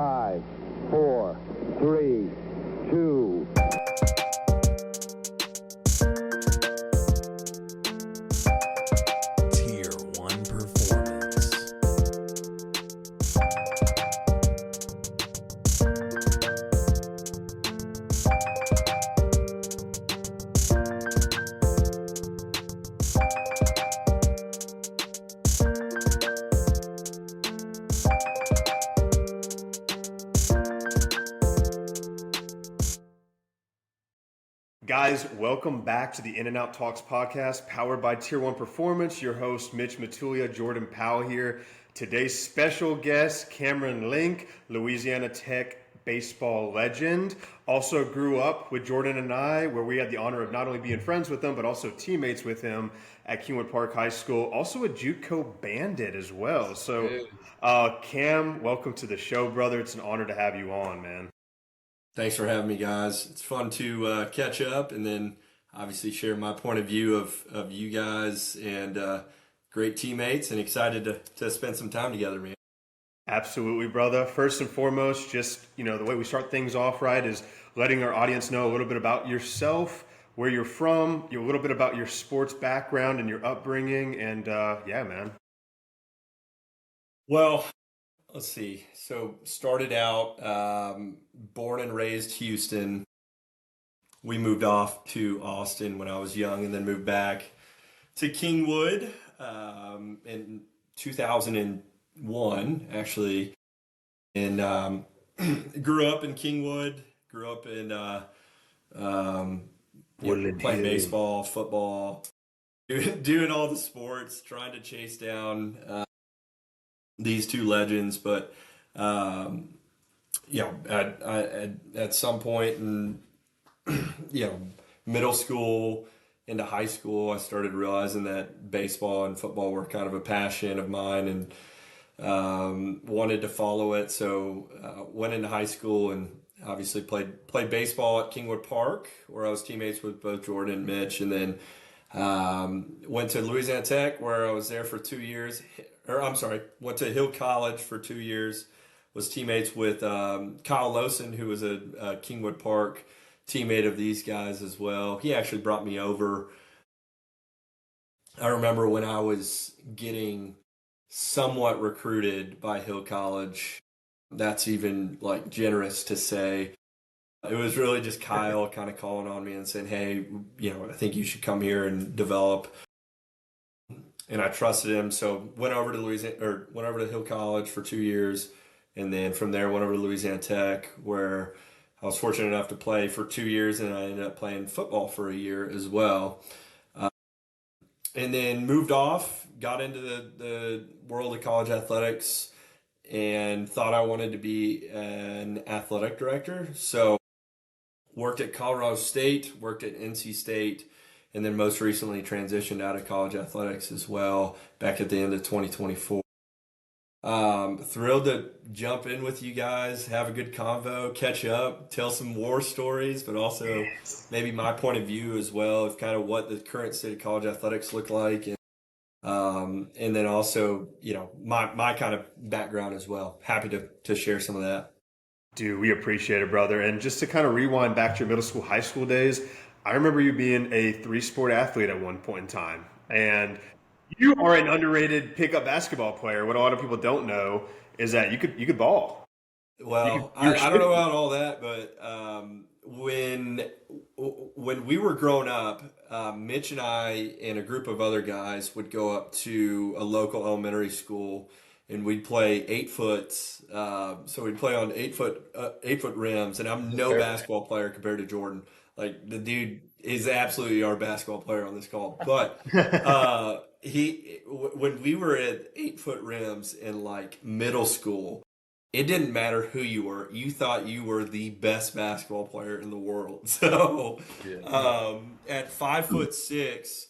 5, 4, 3, 2. Tier 1 performance. Guys, welcome back to the In and Out Talks podcast, powered by Tier 1 Performance. Your host, Mitch Matulia, Jordan Powell here. Today's special guest, Cameron Linck, Louisiana Tech baseball legend. Also grew up with Jordan and I, where we had the honor of not only being friends with him, but also teammates with him at Kingwood High School. Also a JUCO bandit as well. So, Cam, welcome to the show, brother. It's an honor to have you on, man. Thanks for having me, guys. It's fun to catch up and then obviously share my point of view of you guys and great teammates, and excited to spend some time together, man. Absolutely, brother. First and foremost, just, the way we start things off, right, is letting our audience know a little bit about yourself, where you're from, a little bit about your sports background and your upbringing, and yeah, man. Well, let's see. So started out born and raised Houston. We moved off to Austin when I was young, and then moved back to Kingwood in 2001, actually. And grew up in Kingwood. Grew up in playing baseball, football, doing all the sports, trying to chase down these two legends, but at some point in middle school into high school, I started realizing that baseball and football were kind of a passion of mine, and wanted to follow it. So went into high school and obviously played baseball at Kingwood Park, where I was teammates with both Jordan and Mitch, and then went to Louisiana Tech, where I was there for 2 years. Went to Hill College for 2 years, was teammates with Kyle Lowson, who was a Kingwood Park teammate of these guys as well. He actually brought me over. I remember when I was getting somewhat recruited by Hill College. That's even generous to say. It was really just Kyle kind of calling on me and saying, hey, I think you should come here and develop. And I trusted him, so went over to Hill College for 2 years, and then from there went over to Louisiana Tech, where I was fortunate enough to play for 2 years, and I ended up playing football for a year as well. And then moved off, got into the world of college athletics, and thought I wanted to be an athletic director. So worked at Colorado State, worked at NC State, and then most recently transitioned out of college athletics as well back at the end of 2024. Thrilled to jump in with you guys, have a good convo, catch up, tell some war stories, but also maybe my point of view as well of kind of what the current state of college athletics look like. And then also, my kind of background as well. Happy to share some of that. Dude, we appreciate it, brother. And just to kind of rewind back to your middle school, high school days, I remember you being a 3-sport athlete at one point in time. And you are an underrated pickup basketball player. What a lot of people don't know is that you could ball. Well, I don't know about all that, but when we were growing up, Mitch and I and a group of other guys would go up to a local elementary school, and we'd play 8 foot. So we'd play on 8 foot rims, and I'm no basketball player compared to Jordan. The dude is absolutely our basketball player on this call. But when we were at 8 foot rims in middle school, it didn't matter who you were. You thought you were the best basketball player in the world. So at 5'6",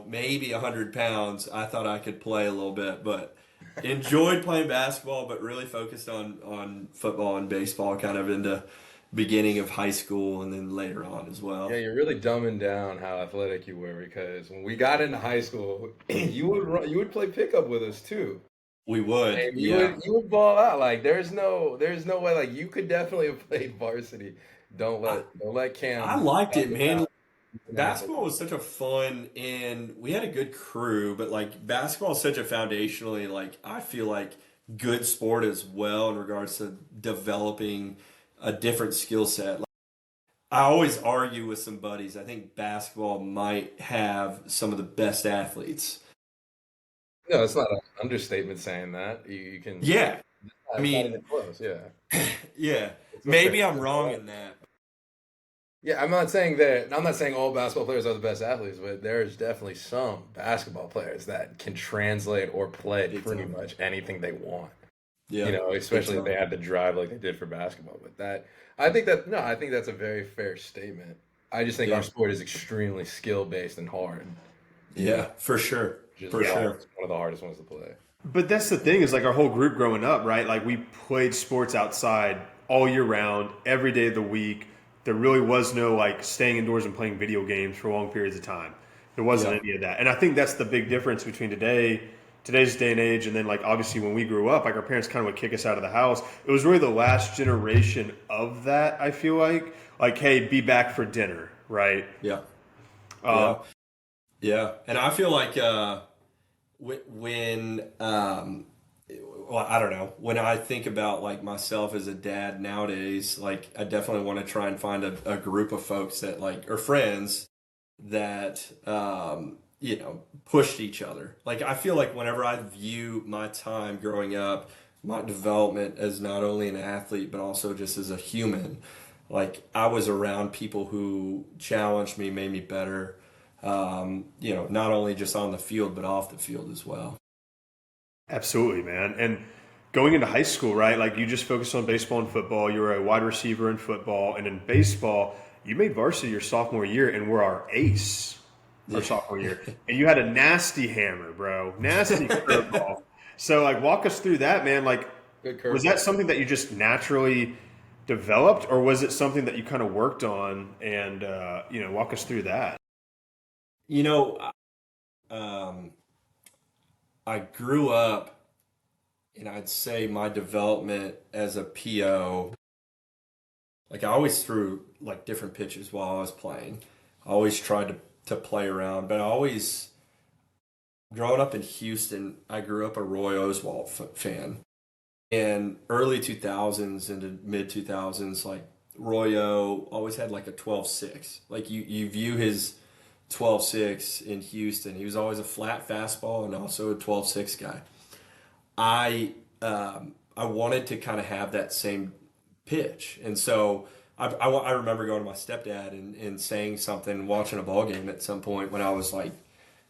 maybe 100 pounds, I thought I could play a little bit, but enjoyed playing basketball, but really focused on football and baseball kind of into beginning of high school and then later on as well. Yeah, you're really dumbing down how athletic you were, because when we got into high school, you would play pickup with us too. We would, And yeah. you would ball out. Like there's no way. Like you could definitely have played varsity. I, Don't let I Cam liked tell it, you man. that. Basketball was such a fun, and we had a good crew, but like basketball is such a foundationally, like, I feel like good sport as well in regards to developing a different skill set. Like, I always argue with some buddies. I think basketball might have some of the best athletes. No, it's not an understatement saying that. You can. Yeah. I It's not even mean, close. Yeah, yeah. it's a fair. Maybe I'm wrong in that. Yeah, I'm not saying that. I'm not saying all basketball players are the best athletes, but there's definitely some basketball players that can translate or play Big pretty time. much anything they want. You Yeah. know, Big especially if they time. have the drive like they did for basketball. But that, I think that no, I think that's a very fair statement. I just think our Yeah. sport is extremely skill based and hard, Yeah, for sure. which is For Yeah. sure. one of the hardest ones to play. But that's the thing is like our whole group growing up, right? Like we played sports outside all year round, every day of the week. There really was no like staying indoors and playing video games for long periods of time. There wasn't Yeah. any of that. And I think that's the big difference between today's day and age, and then like obviously when we grew up, like our parents kind of would kick us out of the house. It was really the last generation of that, I feel like, hey, be back for dinner, right? Yeah. Um, Yeah. Yeah. And I feel like when well, I don't know, when I think about like myself as a dad nowadays, like I definitely want to try and find a group of folks that like or friends that pushed each other. Like I feel like whenever I view my time growing up, my development as not only an athlete but also just as a human, like I was around people who challenged me, made me better, not only just on the field, but off the field as well. Absolutely, man. And going into high school, right? Like you just focused on baseball and football. You were a wide receiver in football, and in baseball, you made varsity your sophomore year and were our ace our sophomore year. And you had a nasty hammer, bro, nasty curveball. So, like, walk us through that, man. Like, Good was that curveball. something that you just naturally developed, or was it something that you kind of worked on? And walk us through that. You know, um, I grew up, and I'd say my development as a PO, like I always threw like different pitches while I was playing. I always tried to play around, but I always, growing up in Houston, I grew up a Roy Oswalt fan. And early 2000s into mid 2000s, like Royo always had like a 12-6. Like you view his 12-6 in Houston. He was always a flat fastball and also a 12-6 guy. I wanted to kind of have that same pitch, and so I remember going to my stepdad and saying something, watching a ball game at some point when I was like,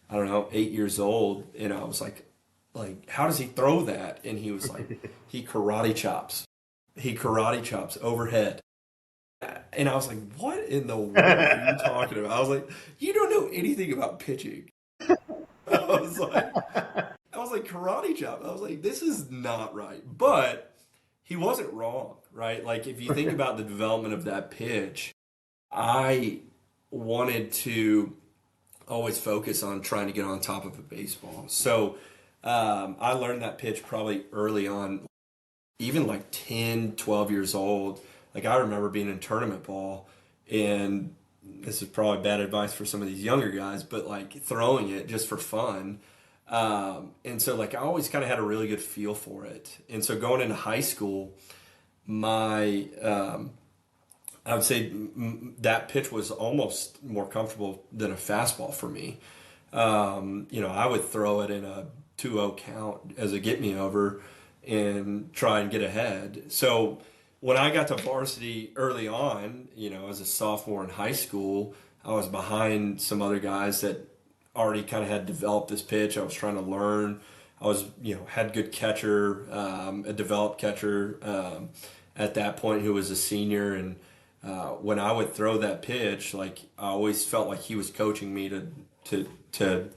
I don't know, 8 years old, and I was like how does he throw that? And he was like, he karate chops, overhead. And I was like, what in the world are you talking about? I was like, you don't know anything about pitching. I was like, karate chop. I was like, this is not right. But he wasn't wrong, right? Like, if you think about the development of that pitch, I wanted to always focus on trying to get on top of a baseball. So I learned that pitch probably early on, even like 10, 12 years old. Like, I remember being in tournament ball, and this is probably bad advice for some of these younger guys, but like throwing it just for fun. And so like I always kind of had a really good feel for it. And so going into high school, my I would say that pitch was almost more comfortable than a fastball for me. I would throw it in a 2-0 count as a get me over and try and get ahead. So when I got to varsity early on, as a sophomore in high school, I was behind some other guys that already kind of had developed this pitch. I was trying to learn. I was, had good catcher, a developed catcher at that point who was a senior. And when I would throw that pitch, like I always felt like he was coaching me to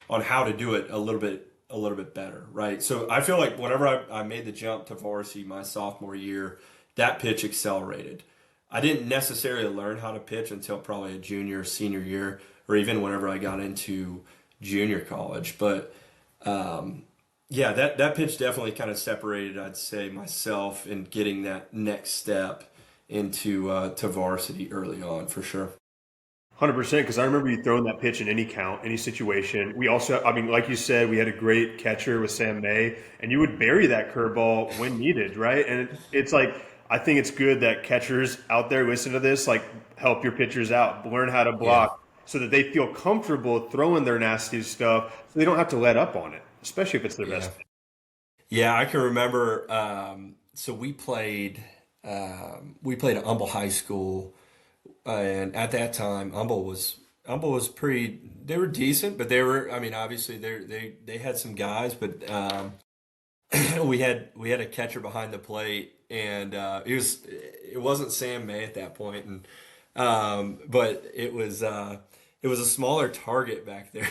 on how to do it a little bit better, right? So I feel like whenever I made the jump to varsity my sophomore year, that pitch accelerated. I didn't necessarily learn how to pitch until probably a junior, senior year, or even whenever I got into junior college. But Yeah, that pitch definitely kind of separated, I'd say, myself in getting that next step into to varsity early on for sure. 100%, because I remember you throwing that pitch in any count, any situation. We also, I mean, like you said, we had a great catcher with Sam May, and you would bury that curveball when needed, right? And it's like, I think it's good that catchers out there listen to this, like help your pitchers out, learn how to Yeah. block so that they feel comfortable throwing their nasty stuff so they don't have to let up on it, especially if it's their Yeah. best. Yeah, I can remember. So we played at Humble High School, and at that time, Humble was pretty. They were decent, but they were. I mean, obviously, they had some guys, but we had a catcher behind the plate, and it wasn't Sam May at that point, and but it was a smaller target back there.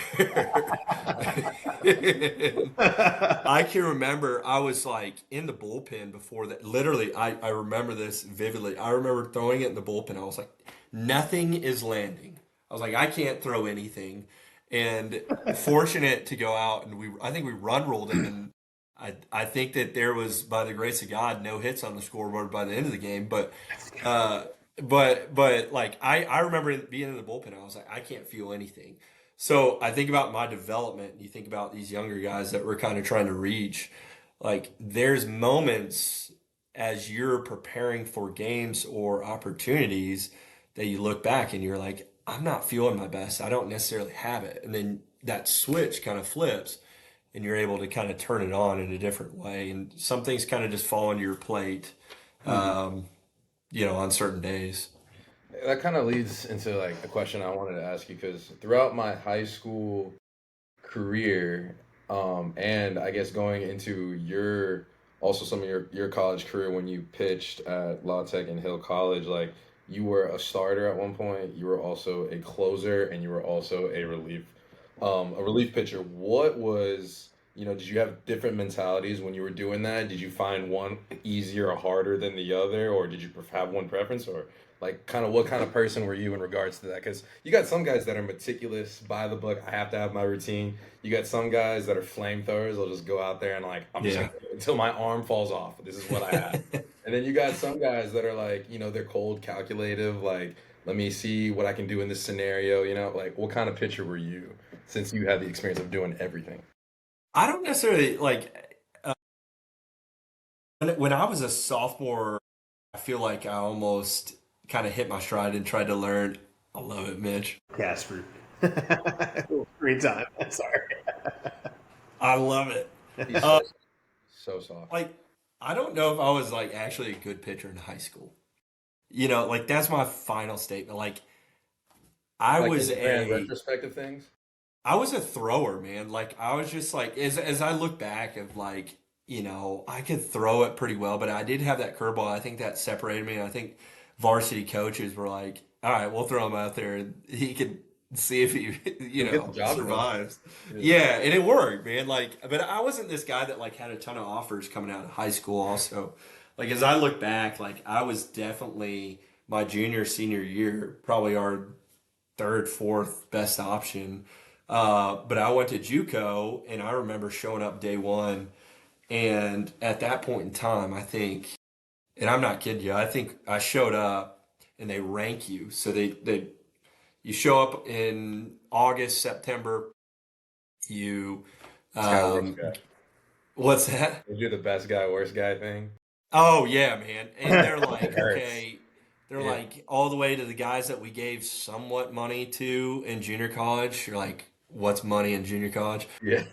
I can remember I was like in the bullpen before that. Literally, I remember this vividly. I remember throwing it in the bullpen. I was like, nothing is landing. I was like, I can't throw anything. And fortunate to go out and I think we run rolled him, and I think that there was, by the grace of God, no hits on the scoreboard by the end of the game. But like I remember being in the bullpen, I was like, I can't feel anything. So I think about my development, and you think about these younger guys that we're kind of trying to reach. Like there's moments as you're preparing for games or opportunities that you look back and you're like, I'm not feeling my best. I don't necessarily have it. And then that switch kind of flips and you're able to kind of turn it on in a different way. And some things kind of just fall into your plate, um, on certain days. That kind of leads into like a question I wanted to ask you because throughout my high school career, and I guess going into your also some of your college career when you pitched at La Tech and Hill College, like you were a starter at one point, you were also a closer, and you were also a relief pitcher. What was did you have different mentalities when you were doing that? Did you find one easier or harder than the other, or did you have one preference, or like kind of what kind of person were you in regards to that? Because you got some guys that are meticulous, by the book. I have to have my routine. You got some guys that are flamethrowers. They'll just go out there and like I'm just Yeah. gonna, until my arm falls off. This is what I have. And then you got some guys that are like they're cold, calculative. Like let me see what I can do in this scenario. Like what kind of pitcher were you since you had the experience of doing everything? I don't necessarily like when I was a sophomore, I feel like I almost kind of hit my stride and tried to learn. I love it, Mitch. Casper. Screen time. Sorry. I love it. He's Uh, so soft. like I don't know if I was like actually a good pitcher in high school. Like that's my final statement. Like I Like was in grand a retrospective things. I was a thrower, man. Like I was just like as I look back of like, I could throw it pretty well, but I did have that curveball. I think that separated me. I think varsity coaches were like, "All right, we'll throw him out there and he could see if he, You get the job done. survives." Yeah. Yeah, and it worked, man. Like, but I wasn't this guy that like had a ton of offers coming out of high school also. Like as I look back, like I was definitely my junior senior year, probably our third, fourth best option. But I went to JUCO, and I remember showing up day one, and at that point in time, I think, and I'm not kidding you, I think I showed up, and they rank you. So they you show up in August, September, you, Best guy, worst um, guy. what's that? They do the best guy, worst guy thing. Oh yeah, man. And they're like, It hurts. okay, they're Yeah. like all the way to the guys that we gave somewhat money to in junior college. You're like, what's money in junior college? Yeah.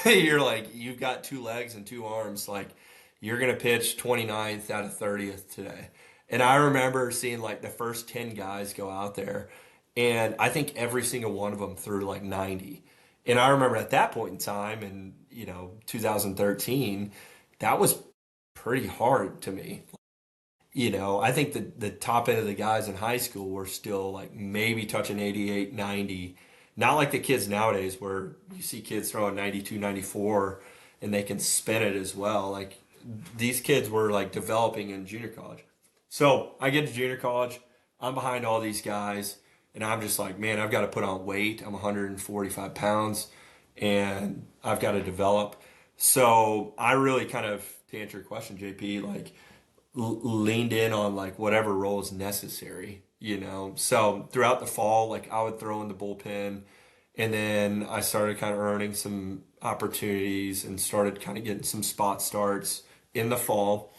You're like, you've got two legs and two arms. Like, you're going to pitch 29th out of 30th today. And I remember seeing like the first 10 guys go out there, and I think every single one of them threw like 90. And I remember at that point in time in, 2013, that was pretty hard to me. I think the top end of the guys in high school were still like maybe touching 88, 90. Not like the kids nowadays where you see kids throwing 92, 94, and they can spin it as well. Like these kids were like developing in junior college. So I get to junior college, I'm behind all these guys, and I'm just like, man, I've got to put on weight. I'm 145 pounds, and I've got to develop. So I really kind of, to answer your question, JP, like leaned in on like whatever role is necessary, you know. So throughout the fall, like I would throw in the bullpen, and then I started kind of earning some opportunities and started kind of getting some spot starts in the fall.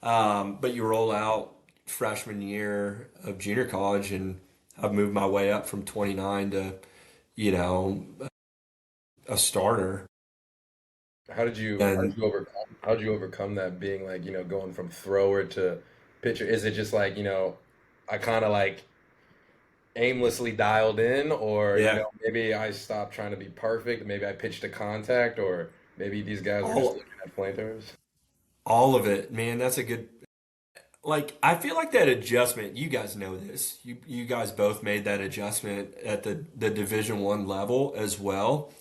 But you roll out freshman year of junior college, and I've moved my way up from 29 to, you know, a starter. How did And you overcome that being like, going from thrower to pitcher? Is it just like, I kind of like aimlessly dialed in, or, yeah, maybe I stopped trying to be perfect, maybe I pitched to contact, or maybe these guys were just all looking at flamethrowers? all of it, man. That's a good, like I feel like that adjustment, you guys know this. You guys both made that adjustment at the Division One level as well.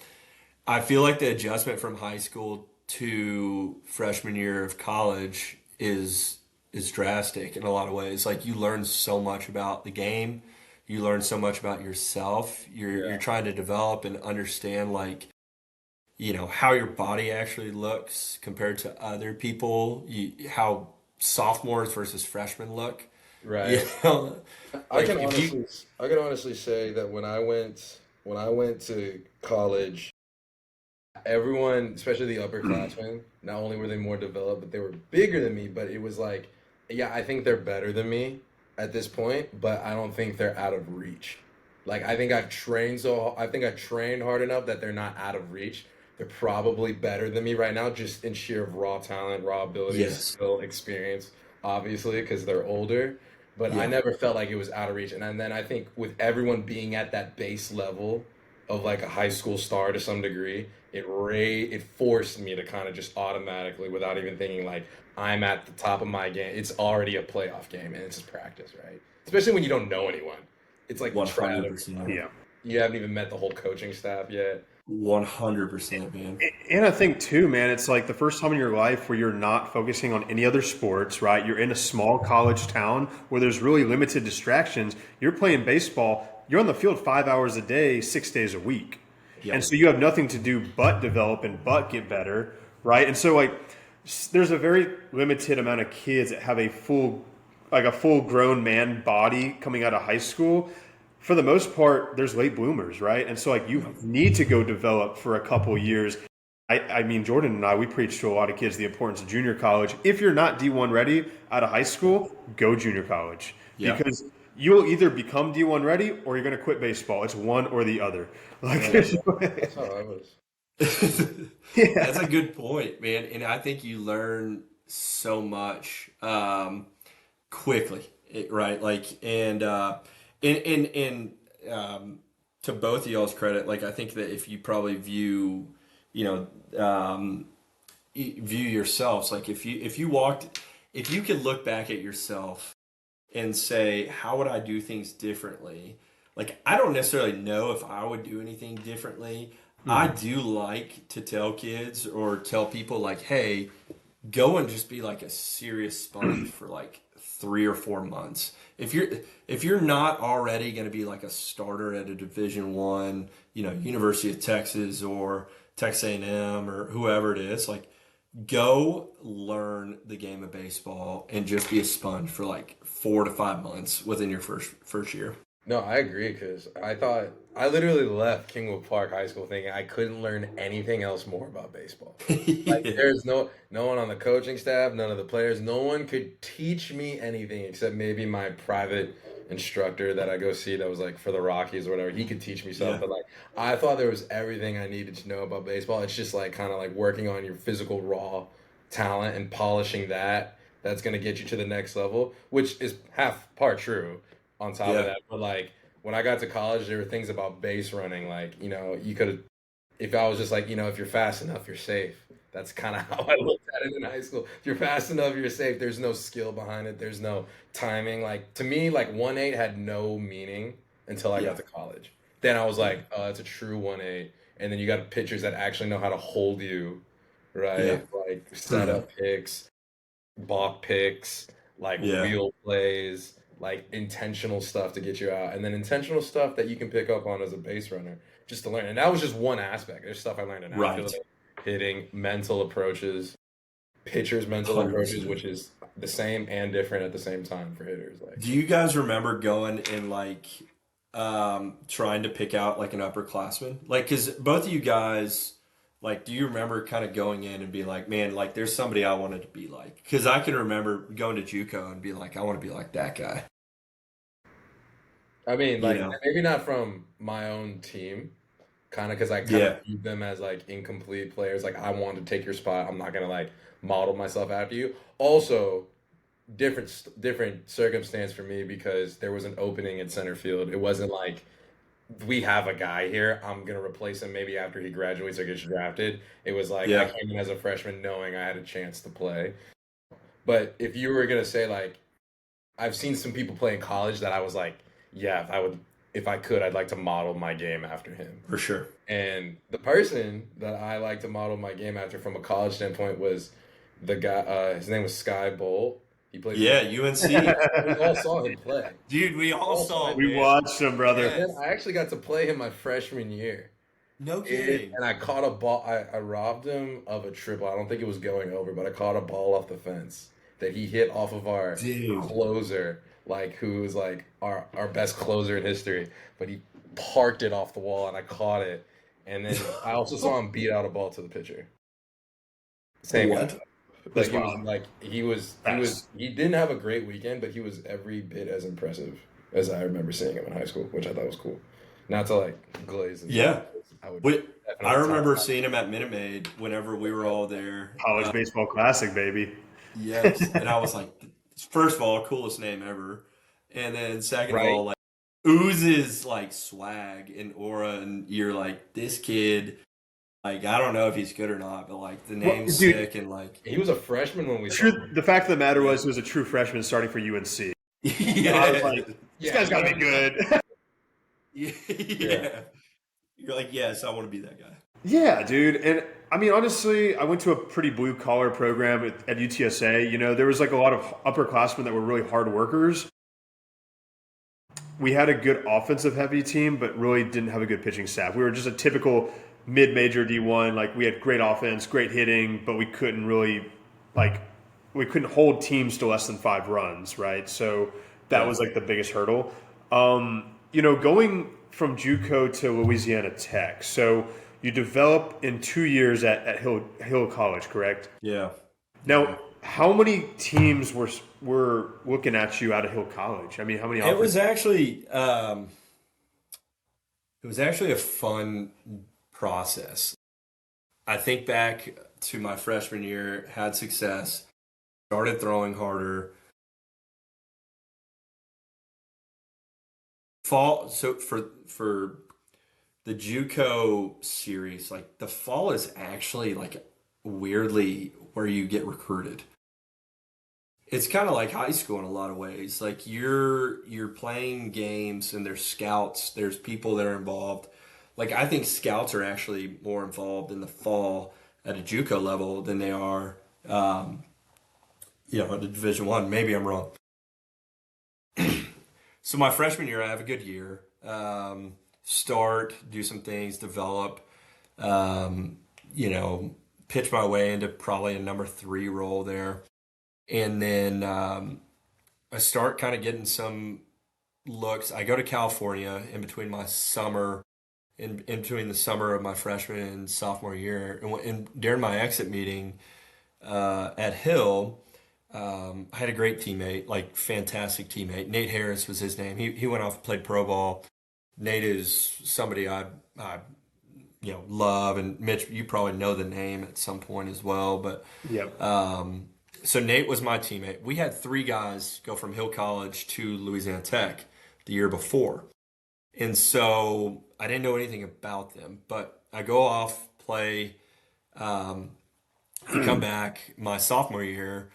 I feel like the adjustment from high school to freshman year of college is drastic in a lot of ways. Like you learn so much about the game, you learn so much about yourself. You're Yeah. trying to develop and understand like, how your body actually looks compared to other people, how sophomores versus freshmen look. You Right. know, I like can if you honestly, I can honestly say that when I went to college, everyone, especially the upperclassmen, not only were they more developed, but they were bigger than me. But it was like, yeah, I think they're better than me at this point, but I don't think they're out of reach. Like I think I trained hard enough that they're not out of reach. They're probably better than me right now, just in sheer raw talent, raw ability, yes, skill, experience, obviously, because they're older. But I yeah, never felt like it was out of reach. And then I think with everyone being at that base level of like a high school star to some degree, it forced me to kind of just automatically, without even thinking, like I'm at the top of my game. It's already a playoff game, and it's just practice, right? Especially when you don't know anyone. It's like the tryout of your 100%. life. Yeah. You haven't even met the whole coaching staff yet. 100%, man. And I think too, man, it's like the first time in your life where you're not focusing on any other sports, right? You're in a small college town where there's really limited distractions. You're playing baseball. You're on the field 5 hours a day, 6 days a week. And Yep. so you have nothing to do but develop and but get better, right? And so like there's a very limited amount of kids that have a full grown man body coming out of high school. For the most part, there's late bloomers, right? And so like you need to go develop for a couple years. I mean, Jordan and I, we preach to a lot of kids the importance of junior college. If you're not D1 ready out of high school, go junior college Yeah. because you'll either become D1 ready or you're going to quit baseball. It's one or the other. Like, Right. That's how I was. That's yeah, a good point, man. And I think you learn so much quickly, right? Like, and to both of y'all's credit, like I think that if you probably view, you view yourselves, like if you could look back at yourself and say, how would I do things differently? Like, I don't necessarily know if I would do anything differently. I do like to tell kids or tell people, like, hey, go and just be like a serious sponge for like 3 or 4 months. If you're not already going to be like a starter at a Division One, University of Texas or Texas A&M or whoever it is, like go learn the game of baseball and just be a sponge for like 4 to 5 months within your first year. No, I agree because I literally left Kingwood Park High School thinking I couldn't learn anything else more about baseball. Like there's no one on the coaching staff, none of the players, no one could teach me anything except maybe my private instructor that I go see that was like for the Rockies or whatever. He could teach me stuff, Yeah. but like I thought there was everything I needed to know about baseball. It's just like kind of like working on your physical raw talent and polishing that. That's gonna get you to the next level, which is half part true on top of Yeah. that. But like when I got to college, there were things about base running, like, you could have, if I was just like, if you're fast enough, you're safe. That's kind of how I looked at it in high school. If you're fast enough, you're safe. There's no skill behind it. There's no timing. Like to me, like 1-8 had no meaning until I got Yeah. to college. Then I was like, oh, it's a true 1-8. And then you got pitchers that actually know how to hold you, Yeah. right? Like set up picks, balk picks, like Yeah. wheel plays, like intentional stuff to get you out, and then intentional stuff that you can pick up on as a base runner just to learn. And that was just one aspect. There's stuff I learned in Right. outfield, hitting, mental approaches, pitchers' mental 100%. approaches, which is the same and different at the same time for hitters. Like, Do you guys remember going and like trying to pick out like an upperclassman? Like, because both of you guys, like, do you remember kind of going in and being like, man, like, there's somebody I wanted to be like? Because I can remember going to JUCO and be like, I want to be like that guy. I mean, like, You know? maybe not from my own team, kind of because I kind Yeah. of view them as like incomplete players. Like, I want to take your spot. I'm not gonna like model myself after you. Also, different circumstance for me because there was an opening in center field. It wasn't like we have a guy here. I'm gonna replace him maybe after he graduates or gets drafted. It was like I Yeah. came in as a freshman knowing I had a chance to play. But if you were gonna say like, I've seen some people play in college that I was like, yeah, if I could, I'd like to model my game after him. For sure. And the person that I like to model my game after from a college standpoint was the guy. His name was Sky Bolt. He played. Yeah, UNC. We all saw him play. Dude, we all saw it. We man. watched him, brother. And then I actually got to play him my freshman year. No kidding. And I caught a ball. I robbed him of a triple. I don't think it was going over, but I caught a ball off the fence that he hit off of our Dude. closer, like who's like our best closer in history. But he parked it off the wall, and I caught it. And then I also saw him beat out a ball to the pitcher. Same What? guy. That's Like he was he didn't have a great weekend, but he was every bit as impressive as I remember seeing him in high school, which I thought was cool. Not to like glaze. And Yeah. I would. I remember seeing him at Minute Maid whenever we were all there. College baseball classic, baby. Yes. And I was like, first of all, coolest name ever. And then second Right. of all, like oozes like swag and aura, and you're like, this kid, like, I don't know if he's good or not, but like the name's dude, sick and like He was a freshman when we saw him. The fact of the matter was, he was a true freshman starting for UNC. yeah. I was like, this guy's got to be good. yeah. You're like, yes, I want to be that guy. Yeah, dude. And I mean, honestly, I went to a pretty blue collar program at UTSA. You know, there was like a lot of upperclassmen that were really hard workers. We had a good offensive heavy team, but really didn't have a good pitching staff. We were just a typical mid-major D1. Like, we had great offense, great hitting, but we couldn't really, like, we couldn't hold teams to less than 5 runs, right? So that was like the biggest hurdle. You know, going from JUCO to Louisiana Tech. So you develop in 2 years at Hill College, correct? Yeah. Now, how many teams were looking at you out of Hill College? I mean, how many? It was actually a fun process. I think back to my freshman year, had success, started throwing harder. Fall, so for the JUCO series, like the fall is actually like weirdly where you get recruited. It's kind of like high school in a lot of ways. Like you're playing games and there's scouts, there's people that are involved. Like I think scouts are actually more involved in the fall at a JUCO level than they are, at a Division I. Maybe I'm wrong. So my freshman year, I have a good year. Start, do some things, develop, pitch my way into probably a number 3 role there. And then I start kind of getting some looks. I go to California in between my summer, in between the summer of my freshman and sophomore year. And during my exit meeting at Hill, I had a great teammate, like fantastic teammate. Nate Harris was his name. He went off and played pro ball. Nate is somebody I love, and Mitch, you probably know the name at some point as well. But Yep. So Nate was my teammate. We had 3 guys go from Hill College to Louisiana Tech the year before. And so I didn't know anything about them, but I go off, play, come back my sophomore year,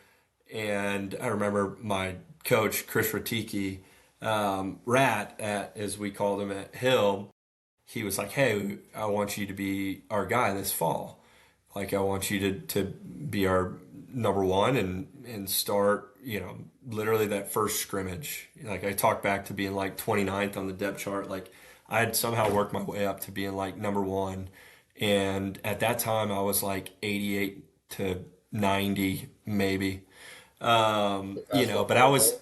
and I remember my coach, Chris Ratiki, Rat, as we called him at Hill, he was like, hey, I want you to be our guy this fall. Like, I want you to be our number 1 and start, literally that first scrimmage. Like, I talked back to being like 29th on the depth chart. Like, I had somehow worked my way up to being like number 1 And at that time, I was like 88 to 90, maybe. But I was,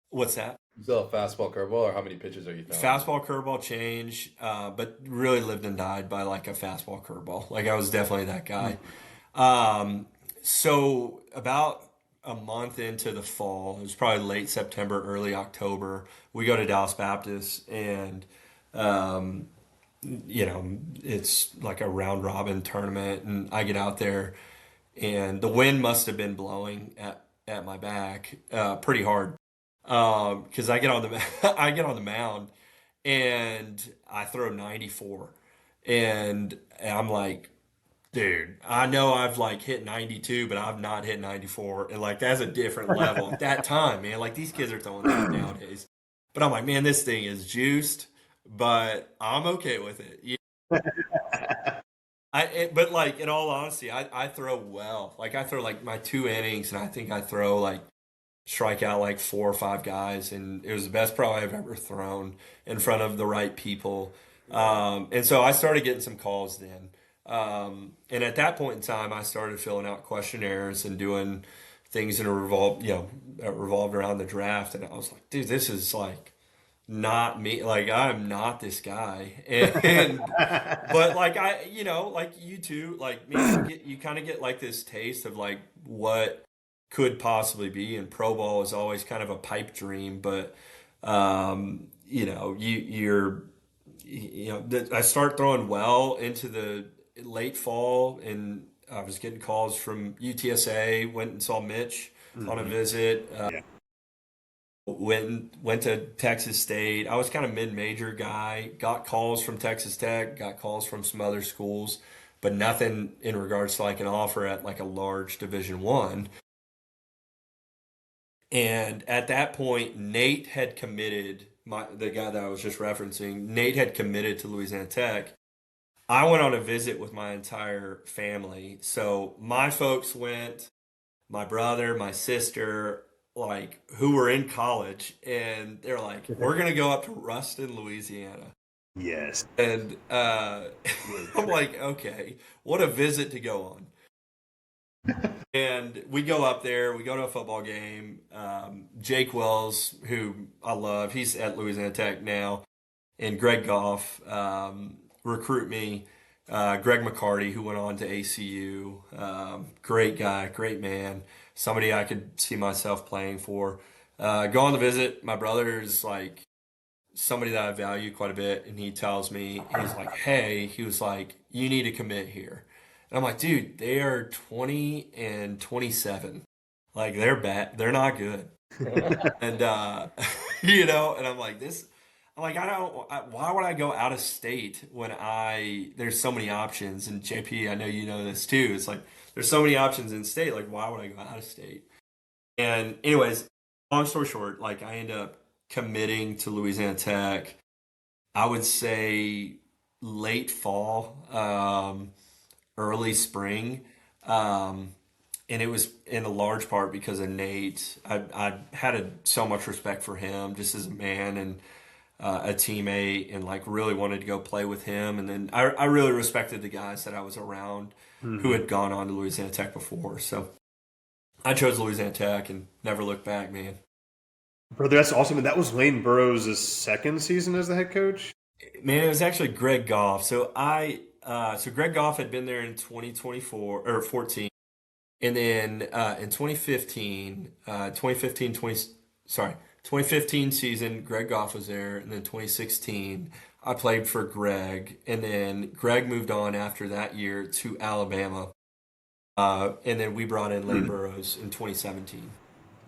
what's that? You still have fastball curveball, or how many pitches are you throwing? Fastball, curveball change, but really lived and died by like a fastball curveball. Like I was definitely that guy. So about a month into the fall, it was probably late September, early October, we go to Dallas Baptist, and it's like a round robin tournament, and I get out there, and the wind must have been blowing at my back pretty hard, because I get on the I get on the mound, and I throw 94, and I'm like, dude, I know I've like hit 92, but I've not hit 94. And like, that's a different level at that time, man. Like, these kids are throwing that nowadays. But I'm like, man, this thing is juiced, but I'm okay with it. But like, in all honesty, I throw well. Like, I throw like my 2 innings, and I think I throw like, strike out like 4 or 5 guys. And it was the best pro I've ever thrown in front of the right people. And so I started getting some calls then. And at that point in time, I started filling out questionnaires and doing things that revolved around the draft. And I was like, dude, this is like not me. Like, I'm not this guy. But like, like you two, like me, you kind of get like this taste of like what could possibly be. And pro ball is always kind of a pipe dream, but, I start throwing well into the late fall, and I was getting calls from UTSA. Went and saw Mitch on a visit. Went to Texas State. I was kind of mid-major guy. Got calls from Texas Tech. Got calls from some other schools, but nothing in regards to like an offer at like a large Division I. And at that point, Nate had committed. The guy that I was just referencing, Nate had committed to Louisiana Tech. I went on a visit with my entire family. So my folks went, my brother, my sister, like, who were in college, and they're like, we're going to go up to Ruston, Louisiana. Yes. And I'm like, okay, what a visit to go on. And we go up there, we go to a football game. Jake Wells, who I love, he's at Louisiana Tech now, and Greg Goff recruit me. Greg McCarty, who went on to ACU, great guy, great man, somebody I could see myself playing for. Go on the visit. My brother is like somebody that I value quite a bit, and he tells me, he's like, hey, he was like, you need to commit here. And I'm like, dude, they are 20 and 27. Like, they're bad. They're not good. And, and I'm like, why would I go out of state when there's so many options? And JP, I know you know this too. It's like, there's so many options in state. Like, why would I go out of state? And anyways, long story short, like, I end up committing to Louisiana Tech, I would say late fall, early spring. And it was in a large part because of Nate. I had so much respect for him just as a man and a teammate, and like really wanted to go play with him. And then I really respected the guys that I was around who had gone on to Louisiana Tech before. So I chose Louisiana Tech and never looked back, man. Brother, that's awesome. And that was Lane Burroughs' second season as the head coach? Man, it was actually Greg Goff. So Greg Goff had been there in 2024 or 14. And then in 2015 season, Greg Goff was there. And then 2016, I played for Greg. And then Greg moved on after that year to Alabama. And then we brought in Lane Burroughs in 2017.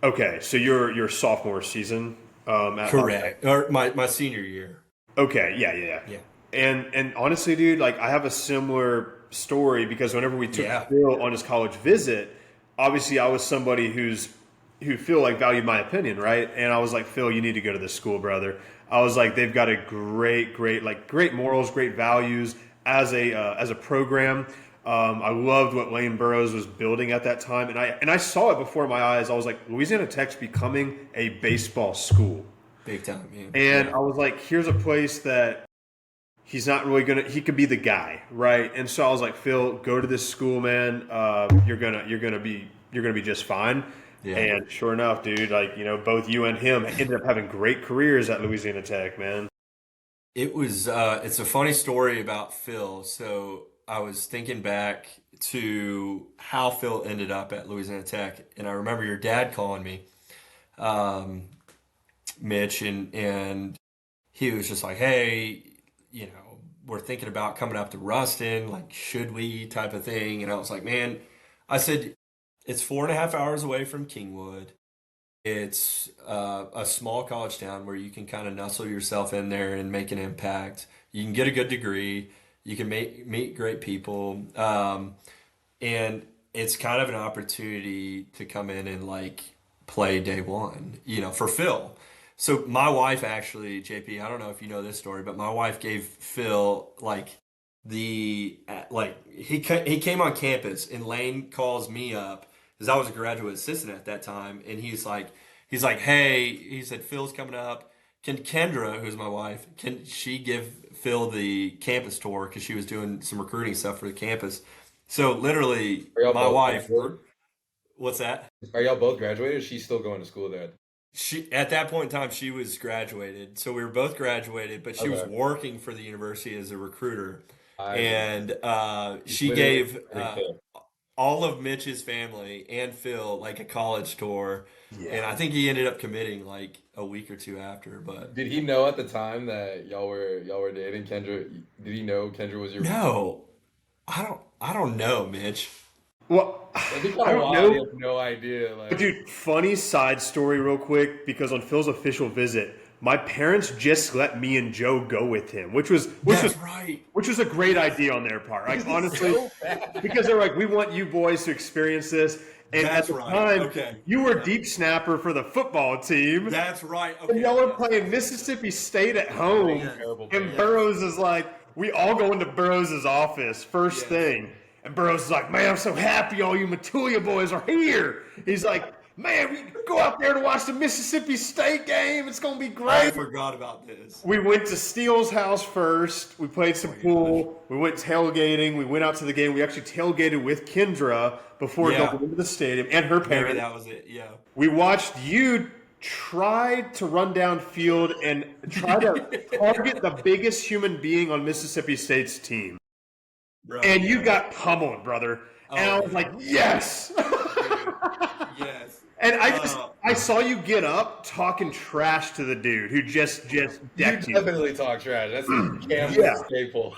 Okay, so your sophomore season? Correct. Or my senior year. Okay, yeah. And honestly, dude, like, I have a similar story because whenever we took Phil on his college visit, obviously I was somebody who Phil like valued my opinion, right? And I was like, Phil, you need to go to this school, brother. I was like, they've got a great morals, great values as a program. I loved what Lane Burroughs was building at that time, and I saw it before my eyes. I was like, Louisiana Tech's becoming a baseball school, big time, man. And I was like, here's a place that he's not really he could be the guy, right? And so I was like, Phil, go to this school, man. You're gonna be just fine. Yeah. And sure enough, dude, like, both you and him ended up having great careers at Louisiana Tech, man. It was it's a funny story about Phil. So I was thinking back to how Phil ended up at Louisiana Tech, and I remember your dad calling me, Mitch, and he was just like, hey, we're thinking about coming up to Ruston, like, should we, type of thing. And I was like, man, I said, it's 4.5 hours away from Kingwood. It's a small college town where you can kind of nestle yourself in there and make an impact. You can get a good degree. You can meet great people. And it's kind of an opportunity to come in and, like, play day one, for Phil. So my wife actually, JP, I don't know if you know this story, but my wife gave Phil, like, he came on campus, and Lane calls me up because I was a graduate assistant at that time, and he's like, hey, he said, Phil's coming up. Can Kendra, who's my wife, can she give Phil the campus tour, because she was doing some recruiting stuff for the campus. So literally, my wife, what's that? Are y'all both graduated? She's still going to school there. She, at that point in time, she was graduated. So we were both graduated, but she was working for the university as a recruiter. And she gave all of Mitch's family and Phil, like, a college tour. Yeah. And I think he ended up committing, like, a week or two after. But did he know at the time that y'all were dating Kendra? Did he know Kendra was your? No, I don't know, Mitch. Well, I don't know. He has no idea. Like, dude, funny side story real quick, because on Phil's official visit, my parents just let me and Joe go with him, which was a great idea on their part. Like, honestly, because they're like, we want you boys to experience this. And at the time, you were deep snapper for the football team. That's right. Okay. And y'all were playing Mississippi State at home. And Burroughs is like, we all go into Burroughs' office first thing. And Burroughs is like, man, I'm so happy all you Matulia boys are here. He's like, man, we go out there to watch the Mississippi State game. It's going to be great. I forgot about this. We went to Steele's house first. We played some pool. We went tailgating. We went out to the game. We actually tailgated with Kendra before going into the stadium, and her parents. Maybe that was it, yeah. We watched you try to run downfield and try to target the biggest human being on Mississippi State's team. Bro, and you got pummeled, brother. And I was like, yes. Yes. And I saw you get up talking trash to the dude who just decked you. Definitely talk trash. That's a Cameron staple.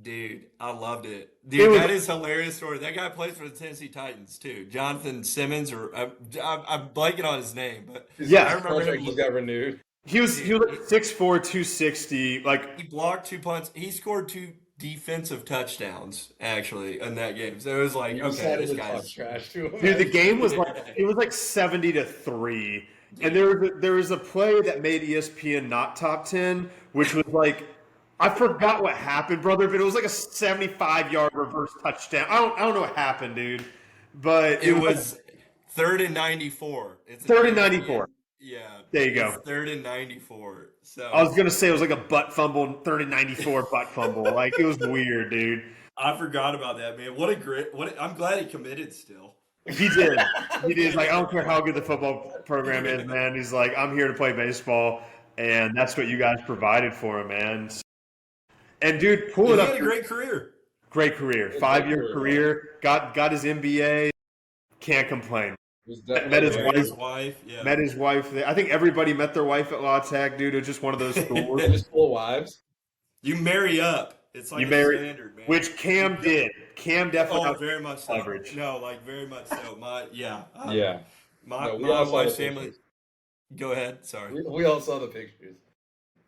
Dude, I loved it. Dude, that is a hilarious story. That guy plays for the Tennessee Titans too. Jonathan Simmons, or I'm blanking on his name, but I remember him. He got renewed. He was like 6'4", 260. Like, he blocked 2 punts. He scored 2 defensive touchdowns actually in that game. So it was like, okay, this guy's trash to him. Dude, the game was like, it was like 70-3, and there was a play that made ESPN not top 10, which was like, I forgot what happened, brother, but it was like a 75-yard reverse touchdown. I don't know what happened, dude, but it was 3rd and 94. It's 3rd and 94. Yeah. There you go. 3rd and 94. So I was going to say it was like a butt fumble, 3rd and 94 butt fumble. Like, it was weird, dude. I forgot about that, man. I'm glad he committed still. He did. He did. Like, I don't care how good the football program is, man. He's like, I'm here to play baseball, and that's what you guys provided for him, man. And, dude, pull it up. He had a great career. Great career. 5-year career. Got his MBA. Can't complain. Met his wife. Yeah. Met his wife. I think everybody met their wife at La Tech, dude. It was just one of those schools. Just full of wives. You marry up. It's like standard, man. Which Cam did. Cam definitely. Oh, very much so. Leverage. No, like, very much so. My wife's family. Go ahead. Sorry. We all saw the pictures.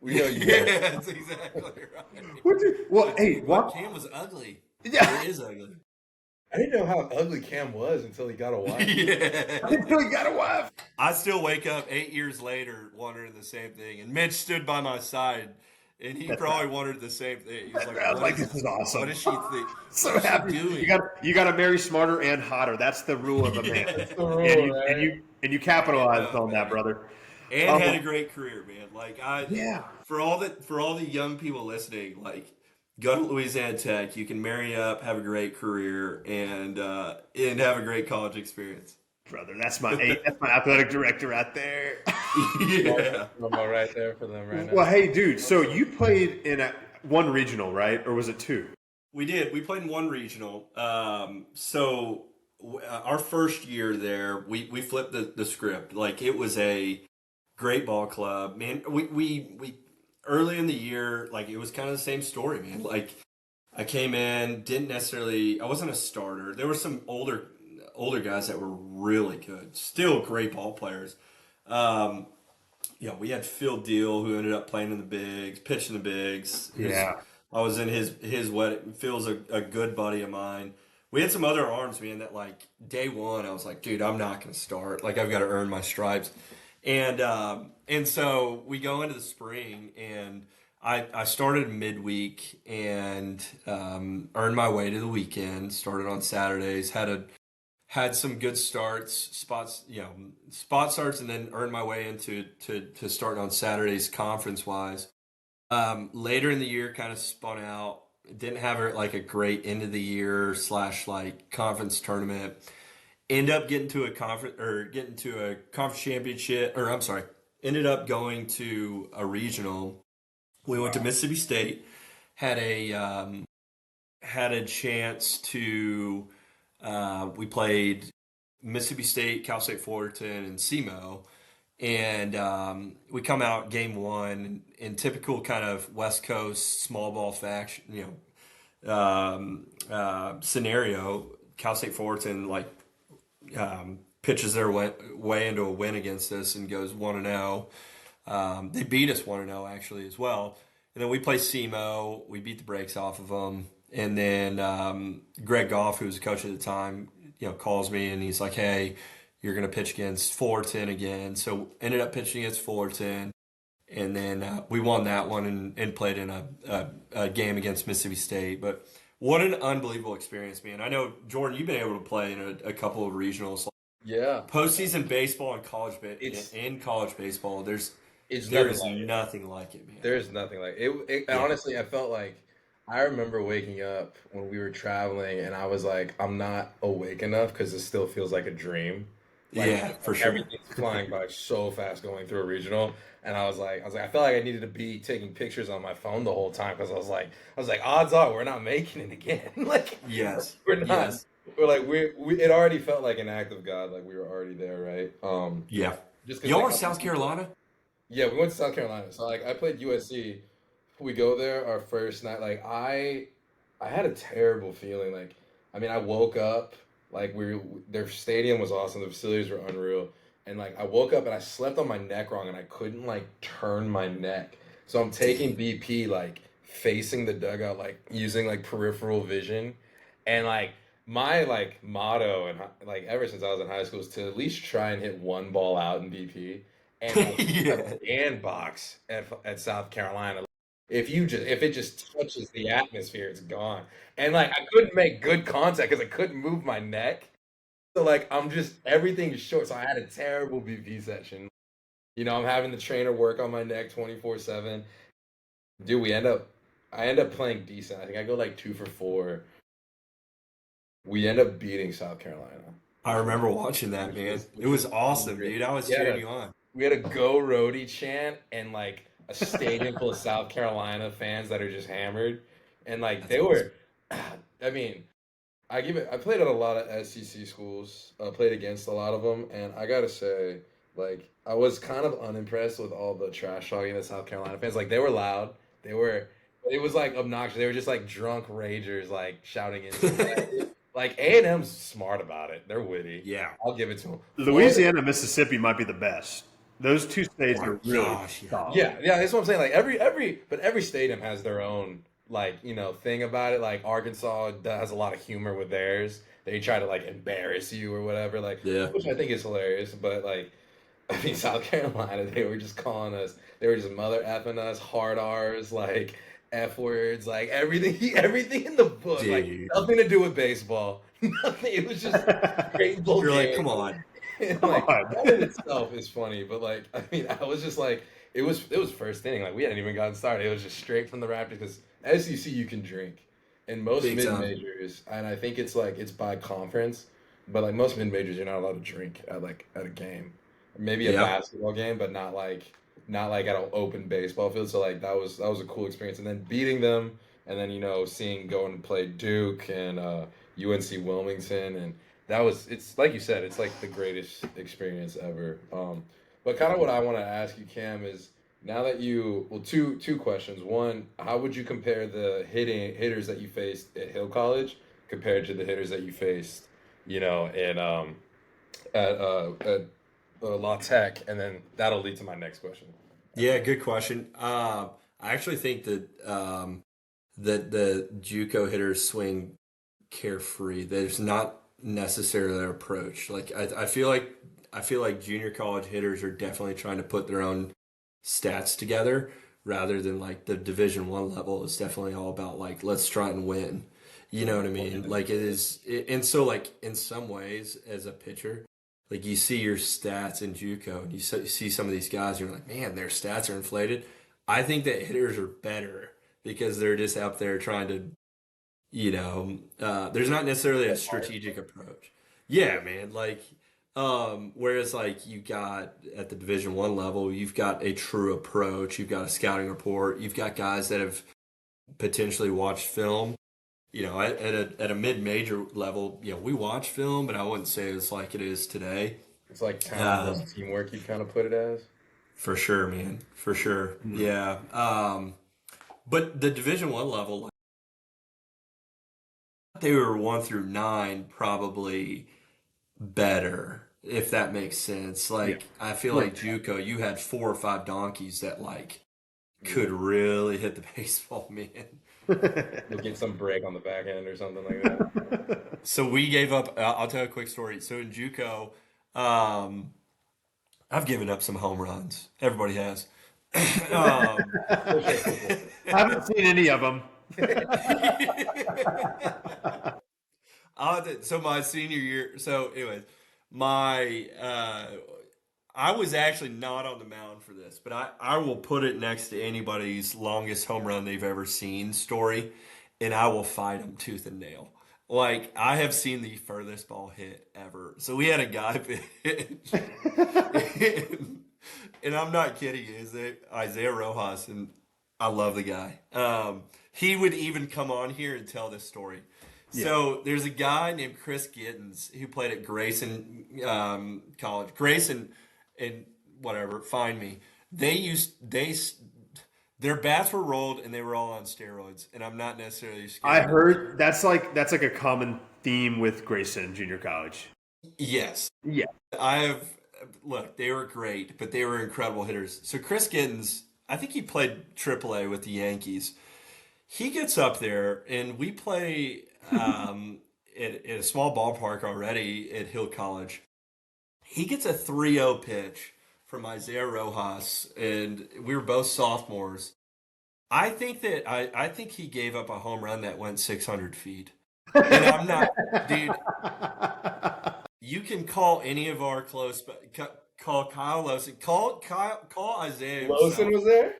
We know you. Yeah, that's exactly right. Cam was ugly. Yeah, it is ugly. I didn't know how ugly Cam was until he got a wife. Until he got a wife. I still wake up 8 years later wondering the same thing. And Mitch stood by my side, and he probably wondered the same thing. He was like, I was like, this is awesome. What does she think? So happy. You got to marry smarter and hotter. That's the rule of a man. That's the rule, and you capitalized on that, brother. And had a great career, man. Like Yeah. for all the young people listening, like go to Louisiana Tech. You can marry up, have a great career, and have a great college experience. Brother, that's my athletic director right there. Yeah. Promo right there for them right now. Well, hey, dude. So you played in one regional, right? Or was it two? We did. We played in one regional. Our first year there, we flipped the script. Like it was a great ball club, man. We early in the year, like it was kind of the same story, man. Like I came in, I wasn't a starter. There were some older guys that were really good, still great ball players. We had Phil Deal who ended up playing in the bigs, pitching the bigs. I was in his wedding. Phil's a good buddy of mine. We had some other arms, man, that like day one, I was like, dude, I'm not going to start. Like I've got to earn my stripes. And so we go into the spring and I started midweek and earned my way to the weekend, started on Saturdays, had some good spot starts, and then earned my way into starting on Saturdays conference wise. Later in the year, kind of spun out. Didn't have a great end of the year / conference tournament. End up getting to a conference championship, or I'm sorry, ended up going to a regional. We went to Mississippi State. Had a chance to. We played Mississippi State, Cal State Fullerton, and SEMO. And we come out game one in typical kind of West Coast small ball faction, scenario. Cal State Fullerton pitches their way into a win against us and goes 1-0. They beat us 1-0 actually as well. And then we play SEMO. We beat the brakes off of them. And then Greg Goff, who was the coach at the time, calls me and he's like, "Hey, you're going to pitch against Fullerton again." So ended up pitching against Fullerton. And then we won that one and played in a game against Mississippi State. But what an unbelievable experience, man. I know, Jordan, you've been able to play in a couple of regionals. Yeah. Postseason baseball and college baseball, there's nothing like it, man. There's nothing like it. Honestly, I felt like I remember waking up when we were traveling and I was like, I'm not awake enough because it still feels like a dream. For sure. Everything's flying by so fast going through a regional. And I was like, I felt like I needed to be taking pictures on my phone the whole time because I was like, odds are we're not making it again. Yes, we're not. Yes. We're like, it already felt like an act of God. Like we were already there, right? Yeah. Y'all were South Carolina? Yeah, we went to South Carolina. So I played USC. We go there our first night. I had a terrible feeling. I woke up. Their stadium was awesome. The facilities were unreal. And I woke up and I slept on my neck wrong and I couldn't turn my neck. So I'm taking BP facing the dugout, using peripheral vision. And my motto and ever since I was in high school is to at least try and hit one ball out in BP. And and box at South Carolina. If it just touches the atmosphere, it's gone. And I couldn't make good contact because I couldn't move my neck. So everything is short. So I had a terrible BP session. I'm having the trainer work on my neck 24/7. Dude, I end up playing decent. I think I go 2 for 4. We end up beating South Carolina. I remember watching that, man. It was awesome, dude. I was cheering you on. We had a "Go Roadie" chant and a stadium full of South Carolina fans that are just hammered. And they were, I mean, I played at a lot of SEC schools, played against a lot of them. And I got to say, I was kind of unimpressed with all the trash talking the South Carolina fans. They were loud. It was obnoxious. They were just drunk ragers, shouting in. A&M's smart about it. They're witty. Yeah. I'll give it to them. Louisiana, Mississippi might be the best. Those two states are really solid. Yeah, that's what I'm saying. Every stadium has their own thing about it. Arkansas has a lot of humor with theirs. They try to embarrass you or whatever. Which I think is hilarious. But South Carolina, they were just calling us. They were just mother effing us, hard R's, F words, everything in the book, nothing to do with baseball. Nothing. It was just great bull. You're come on. And like God. that in itself is funny, but like I mean, I was just like it was first inning, like we hadn't even gotten started. It was just straight from the Raptors because SEC you can drink, and most Big mid time. majors, and I think it's like it's by conference, but like most mid majors you're not allowed to drink at a game, maybe a Yeah. basketball game, but not like at an open baseball field. So like that was a cool experience, and then beating them, and then seeing going and play Duke and UNC Wilmington, and it's like you said, it's like the greatest experience ever. But kind of what I want to ask you, Cam, is now that two questions. One, how would you compare the hitters that you faced at Hill College compared to the hitters that you faced, in at La Tech, and then that'll lead to my next question. Yeah, good question. I actually think that the JUCO hitters swing carefree. There's not necessarily their approach. Like I feel like junior college hitters are definitely trying to put their own stats together rather than like the Division 1 level is definitely all about like let's try and win. You know what I mean? Like and so like in some ways as a pitcher, like you see your stats in JUCO and you see some of these guys, and you're like, man, their stats are inflated. I think that hitters are better because they're just out there trying to there's not necessarily a strategic approach. Yeah, man. Like, whereas like you got at the Division 1 level, you've got a true approach, you've got a scouting report, you've got guys that have potentially watched film. At a mid-major level, we watch film, but I wouldn't say it's like it is today. It's like talent Uh, versus teamwork. You kind of put it as. for sure, man. For sure. Yeah. But the Division 1 level, like, they were 1 through 9 probably better, if that makes sense. Yeah. Like I feel Right. like JUCO, you had 4 or 5 donkeys that like could really hit the baseball, man. You'll get some break on the back end or something like that. So we gave up. I'll tell a quick story. So in JUCO, um, I've given up some home runs. Everybody has. um, Haven't seen any of them. so my senior year. So anyways, my I was actually not on the mound for this, but I will put it next to anybody's longest home run they've ever seen story, and I will fight them tooth and nail. Like I have seen the furthest ball hit ever. So we had a guy pitch, and I'm not kidding you, is it Isaiah Rojas, and I love the guy. He would even come on here and tell this story. Yeah. So there's a guy named Chris Gittens who played at Grayson College. Grayson and whatever, find me. Their bats were rolled and they were all on steroids, and I'm not necessarily scared. I heard that's like a common theme with Grayson Junior College. Yes. Yeah. Look, they were great, but they were incredible hitters. So Chris Gittens, I think he played AAA with the Yankees. He gets up there and we play at a small ballpark already at Hill College. He gets a 3-0 pitch from Isaiah Rojas, and we were both sophomores. I think he gave up a home run that went 600 feet. And I'm not, dude. You can call any of our close, but call Kyle Lawson, call Isaiah himself. Lawson was there.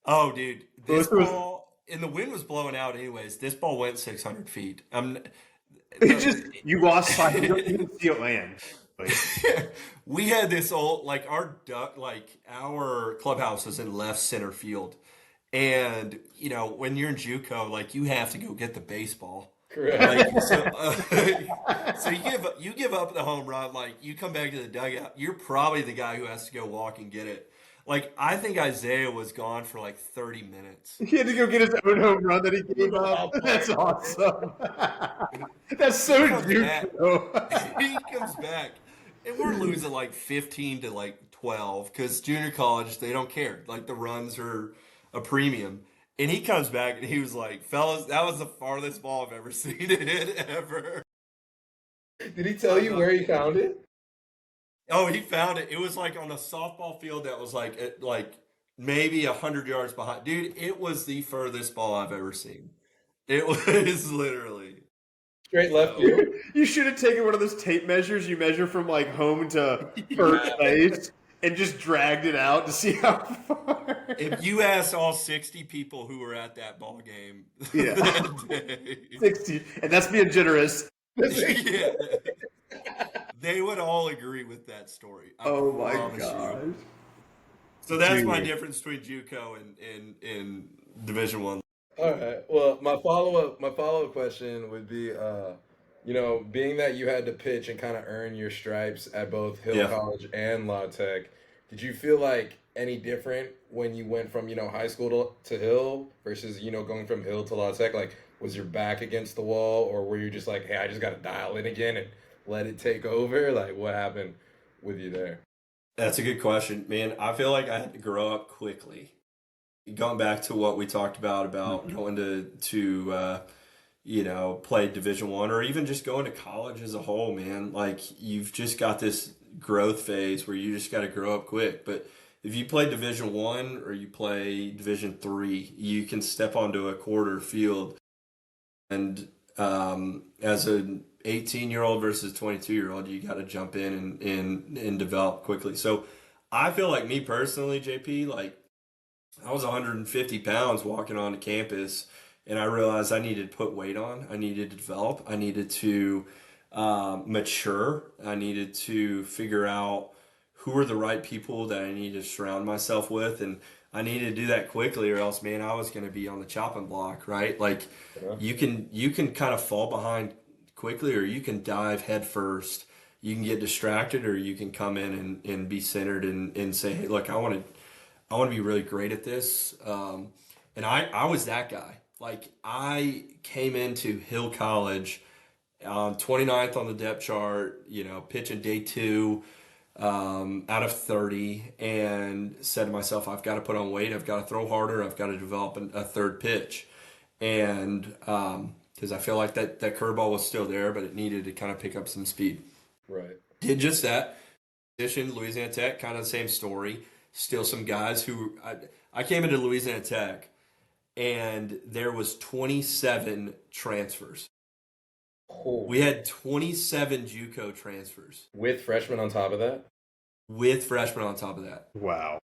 Oh, dude, this Lawson was- ball, and the wind was blowing out anyways. This ball went 600 feet. You lost sight. You don't even see it land. Like, We had this old our clubhouse was in left center field, and when you're in JUCO, like you have to go get the baseball. Correct. Like, so you give up the home run, like you come back to the dugout, you're probably the guy who has to go walk and get it. Like I think Isaiah was gone for like 30 minutes. he had to go get his own home run that he gave up. That's awesome. That's so comes back. JUCO. He comes back, and we're losing like 15 to like 12 because junior college they don't care. Like the runs are a premium. And he comes back and he was like, "Fellas, that was the farthest ball I've ever seen it ever." Did he tell you where he found it? Oh, he found it. It was like on a softball field that was like maybe 100 yards behind. Dude, it was the furthest ball I've ever seen. It was literally. Straight left field. You should have taken one of those tape measures you measure from like home to first base and just dragged it out to see how far. If you ask all 60 people who were at that ball game Yeah. that day, 60, and that's being generous. yeah, they would all agree with that story. I promise you. So that's my difference between JUCO and Division One. All right. Well, my follow-up question would be, being that you had to pitch and kind of earn your stripes at both Hill College and La Tech, did you feel like any different when you went from, high school to Hill versus, going from Hill to La Tech? Like, was your back against the wall, or were you just like, hey, I just got to dial in again and let it take over? Like, what happened with you there? That's a good question, man. I feel like I had to grow up quickly. Going back to what we talked about going to play Division One, or even just going to college as a whole, man. Like, you've just got this growth phase where you just got to grow up quick. But if you play Division One or you play Division Three, you can step onto a quarter field, and as an 18-year-old versus 22-year-old, you got to jump in and develop quickly. So I feel like, me personally, JP, like, I was 150 pounds walking onto campus, and I realized I needed to put weight on. I needed to develop. I needed to mature. I needed to figure out who were the right people that I needed to surround myself with, and I needed to do that quickly, or else, man, I was going to be on the chopping block, right? Like, you can kind of fall behind quickly, or you can dive head first. You can get distracted, or you can come in and be centered and say, hey, look, I want to be really great at this. And I was that guy. Like, I came into Hill College 29th on the depth chart, pitching day 2 out of 30, and said to myself, I've got to put on weight. I've got to throw harder. I've got to develop a third pitch. And because I feel like that curveball was still there, but it needed to kind of pick up some speed. Right. Did just that. Louisiana Tech, kind of the same story. Still some guys who I came into Louisiana Tech, and there was 27 transfers. We had 27 JUCO transfers with freshmen on top of that. Wow.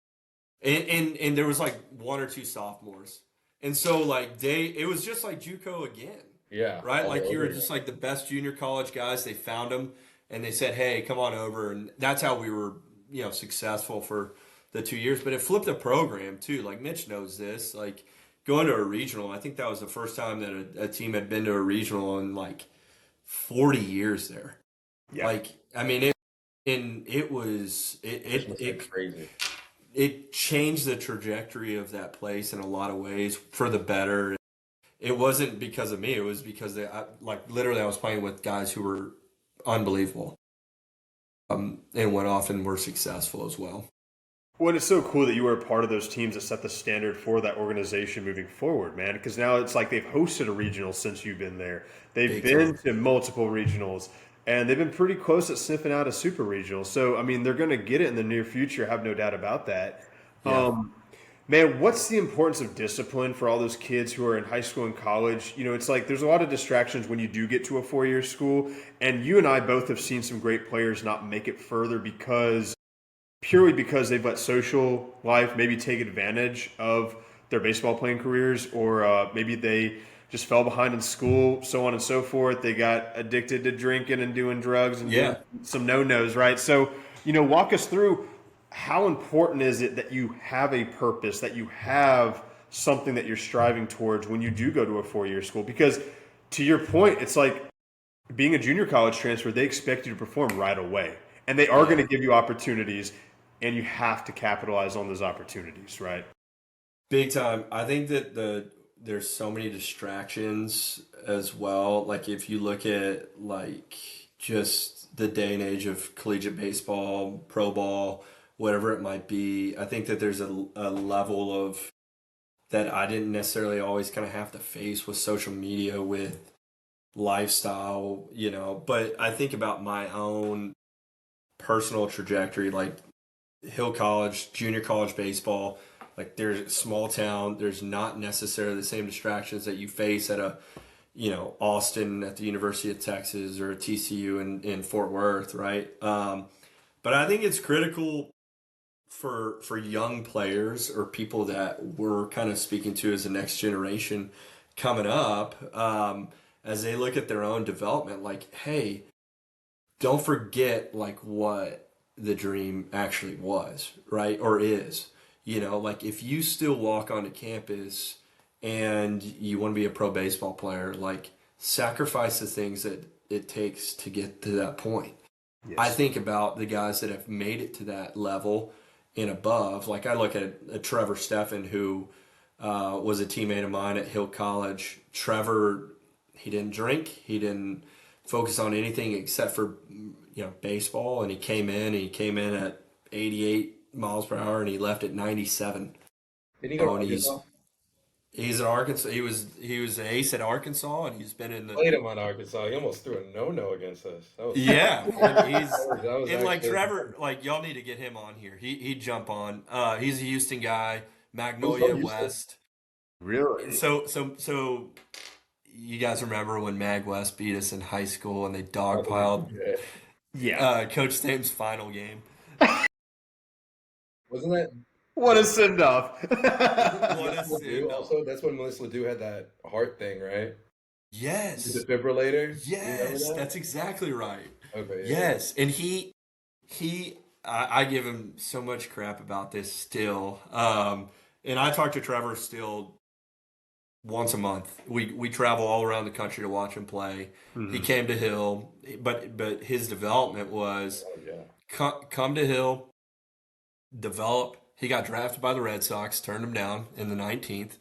And there was like 1 or 2 sophomores, and so like it was just like JUCO again. Yeah. Right. Like, you were just like the best junior college guys. They found them, and they said, "Hey, come on over," and that's how we were, successful for the 2 years. But it flipped the program too. Like, Mitch knows this. Like, going to a regional, I think that was the first time that a team had been to a regional in like 40 years there. Yeah. Like, I mean, it was crazy. It changed the trajectory of that place in a lot of ways for the better. It wasn't because of me. It was because literally I was playing with guys who were unbelievable, and went off and were successful as well. Well, it's so cool that you were a part of those teams that set the standard for that organization moving forward, man. Because now it's like they've hosted a regional since you've been there. They've been to multiple regionals, and they've been pretty close at sniffing out a super regional. So, I mean, they're going to get it in the near future. I have no doubt about that. Yeah. Man, what's the importance of discipline for all those kids who are in high school and college? It's like there's a lot of distractions when you do get to a 4-year school. And you and I both have seen some great players not make it further purely because they've let social life maybe take advantage of their baseball playing careers, or maybe they just fell behind in school, so on and so forth. They got addicted to drinking and doing drugs and doing some no-nos, right? So, walk us through, how important is it that you have a purpose, that you have something that you're striving towards when you do go to a 4-year school? Because to your point, it's like being a junior college transfer, they expect you to perform right away. And they are going to give you opportunities, and you have to capitalize on those opportunities, right? Big time. I think that there's so many distractions as well. Like, if you look at like just the day and age of collegiate baseball, pro ball, whatever it might be, I think that there's a level of that I didn't necessarily always kind of have to face with social media, with lifestyle, but I think about my own personal trajectory, like Hill College, junior college baseball. Like, there's a small town, there's not necessarily the same distractions that you face at a Austin at the University of Texas or TCU in Fort Worth, right? But I think it's critical for young players or people that we're kind of speaking to as the next generation coming up, as they look at their own development, like, hey, don't forget like what the dream actually was, right? Or is. Like if you still walk onto campus and you want to be a pro baseball player, like sacrifice the things that it takes to get to that point. Yes. I think about the guys that have made it to that level and above. Like I look at Trevor Steffen, who was a teammate of mine at Hill College. Trevor, he didn't drink. He didn't focus on anything except for baseball. And he came in at 88 miles per hour and he left at 97. Did he go to and Arkansas? He's at Arkansas. He was an ace at Arkansas, and he's been in the. Played him on Arkansas. He almost threw a no against us. Yeah, and he's that was and like actually- Trevor, like y'all need to get him on here. He'd jump on. He's a Houston guy, Who's Magnolia from Houston? West. Really? So you guys remember when Mag West beat us in high school and they dogpiled Yeah. Coach Thames' final game? Wasn't that What a send off. What a Melissa Ledoux send-off. also? That's when Melissa Ledoux had that heart thing, right? Yes, The defibrillator. You remember yes, that? that's exactly right. Okay. Yeah. Yes, and I give him so much crap about this still. And I talk to Trevor still once a month. We travel all around the country to watch him play. He came to Hill, but his development was Oh, yeah. come to Hill, develop. He got drafted by the Red Sox, turned him down in the 19th,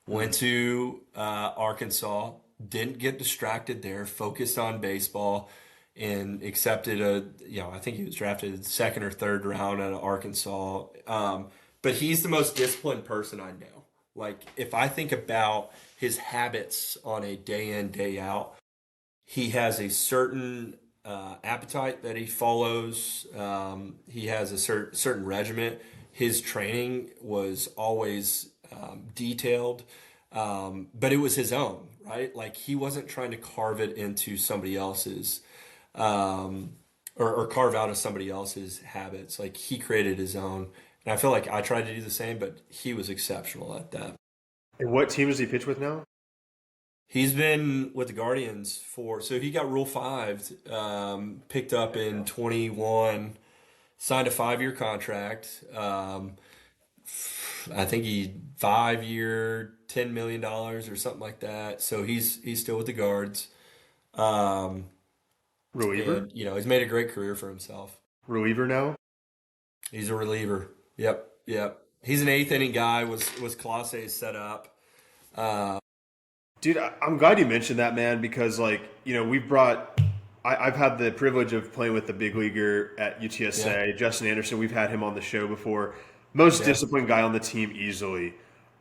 went to Arkansas, didn't get distracted there, focused on baseball, and accepted I think he was drafted second or third round out of Arkansas. But he's the most disciplined person I know. Like, if I think about his habits on a day in, day out, he has a certain appetite that he follows. He has a certain regiment. His training was always detailed, but it was his own, right? Like he wasn't trying to carve it into somebody else's or carve out of somebody else's habits. Like he created his own. And I feel like I tried to do the same, but he was exceptional at that. And what team does he pitch with now? He's been with the Guardians so he got Rule 5, picked up in 21, signed a 5-year contract. I think 5-year, $10 million or something like that. So he's still with the Guards. Reliever? And, he's made a great career for himself. Reliever now? He's a reliever. Yep. He's an 8th inning guy, was Colosse's set up. Dude, I'm glad you mentioned that, man, because I've had the privilege of playing with the big leaguer at UTSA, Justin Anderson. We've had him on the show before. Most disciplined guy on the team easily.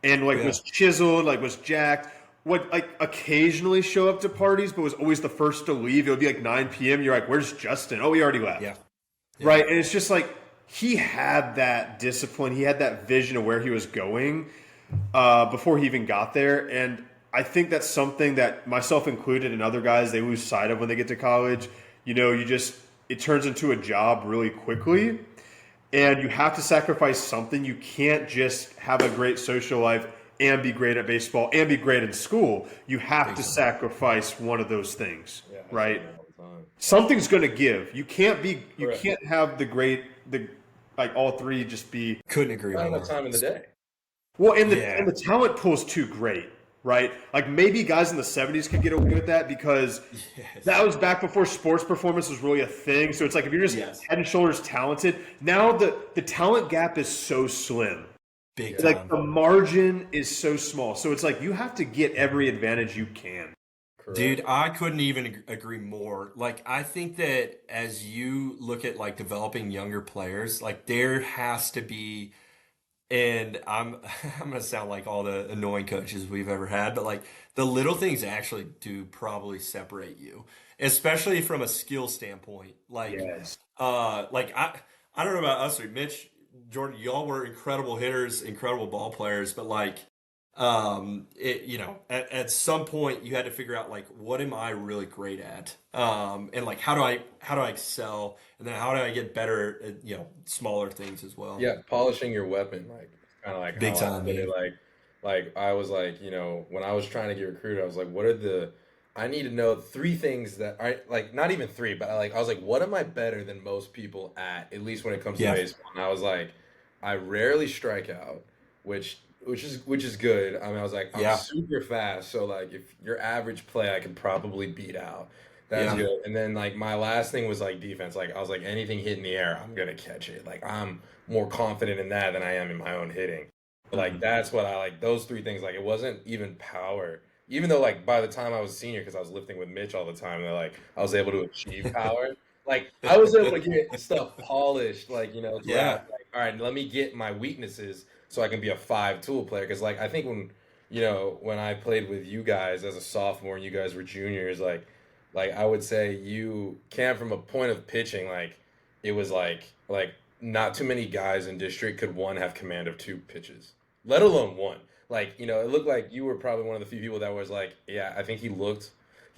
And was chiseled, was jacked. Would occasionally show up to parties, but was always the first to leave. It would be 9 p.m. You're like, where's Justin? Oh, he already left. Yeah. Right. And it's just he had that discipline. He had that vision of where he was going before he even got there. And I think that's something that myself included and other guys, they lose sight of when they get to college. It turns into a job really quickly and you have to sacrifice something. You can't just have a great social life and be great at baseball and be great in school. You have to sacrifice one of those things, right? Something's going to give. You can't have all three just be. Couldn't agree Not more. enough time in the day. Well, and the talent pool's too great, right? Maybe guys in the 70s could get away with that because that was back before sports performance was really a thing. So it's if you're just head and shoulders talented, now the talent gap is so slim. Big time. The margin is so small. So it's you have to get every advantage you can. Correct. Dude, I couldn't even agree more. I think that as you look at developing younger players, there has to be, and I'm gonna sound like all the annoying coaches we've ever had, but the little things actually do probably separate you, especially from a skill standpoint. I don't know about us or Mitch, Jordan, y'all were incredible hitters, incredible ball players, but At some point you had to figure out like, what am I really great at? And like, how do I excel? And then how do I get better at, smaller things as well? Yeah, polishing your weapon, like kind of like Big how I time, put it. man. Like I was like, when I was trying to get recruited, I was like, what are the? I need to know three things that I like, not even three, but I was like, what am I better than most people at least when it comes to Yeah. baseball? And I was like, I rarely strike out, which is good. I mean, I was like, I'm Yeah. super fast, so like if your average play, I could probably beat out. That's Yeah. good. And then like my last thing was like defense. Like I was like anything hit in the air, I'm gonna catch it. Like I'm more confident in that than I am in my own hitting. Like that's what I like. Those three things. Like it wasn't even power. Even though like by the time I was senior, because I was lifting with Mitch all the time, they're like I was able to achieve power. Like I was able to get stuff polished. Like to where I was Yeah. like, all right, let me get my weaknesses so I can be a five tool player. Because like I think when I played with you guys as a sophomore and you guys were juniors, like I would say you can from a point of pitching, like it was like not too many guys in district could one have command of two pitches, let alone one. Like, it looked like you were probably one of the few people that was like, yeah, I think he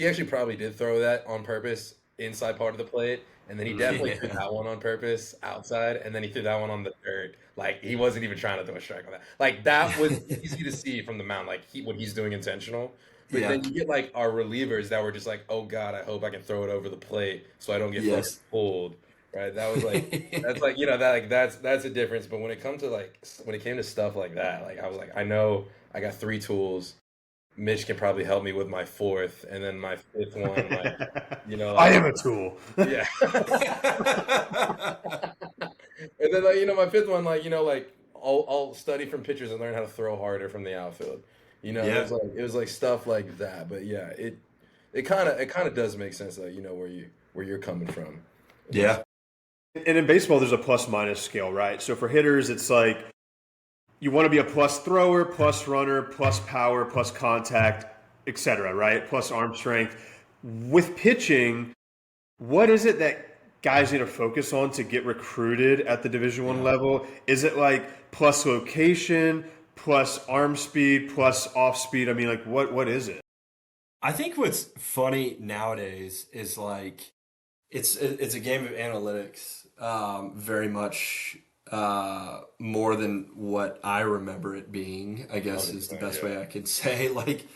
actually probably did throw that on purpose inside part of the plate. And then he definitely threw Yeah. that one on purpose outside. And then he threw that one on the third. Like, he wasn't even trying to throw a strike on that. Like, that was easy to see from the mound, like, what he's doing intentional. But Yeah. then you get, like, our relievers that were just like, oh, God, I hope I can throw it over the plate so I don't get fucking Yes. pulled. Right? That was like, that's like, that's a difference. But when it comes to, like, when it came to stuff like that, like, I was like, I know I got three tools. Mitch can probably help me with my fourth, and then my fifth one, like, I like, am a tool. yeah. And then, like, my fifth one, like, like I'll study from pitchers and learn how to throw harder from the outfield. Yeah. It was like stuff like that. But yeah, it kind of does make sense, like, where you're coming from. Yeah. And in baseball, there's a plus minus scale, right? So for hitters, it's like you want to be a plus thrower, plus runner, plus power, plus contact, etc., right? Plus arm strength. With pitching, what is it that guys need to focus on to get recruited at the Division I level? Is it like plus location, plus arm speed, plus off speed? I mean, like what is it? I think what's funny nowadays is like it's a game of analytics, very much more than what I remember it being, I guess is the 100%, best yeah. way I could say. Like,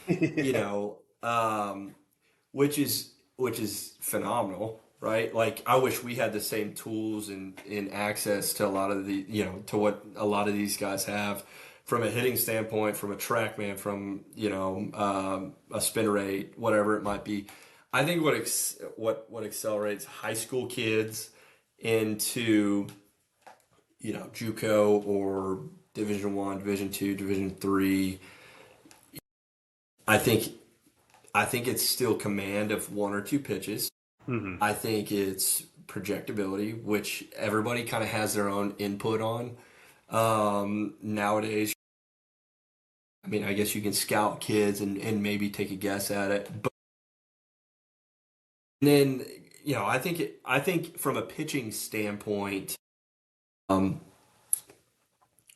which is phenomenal, right? Like, I wish we had the same tools and access to a lot of the, to what a lot of these guys have from a hitting standpoint, from a TrackMan, from, a spin rate, whatever it might be. I think what accelerates high school kids into, JUCO or Division I, Division II, Division III. I think it's still command of one or two pitches. Mm-hmm. I think it's projectability, which everybody kind of has their own input on. Nowadays, I mean, I guess you can scout kids and maybe take a guess at it. But then, I think from a pitching standpoint,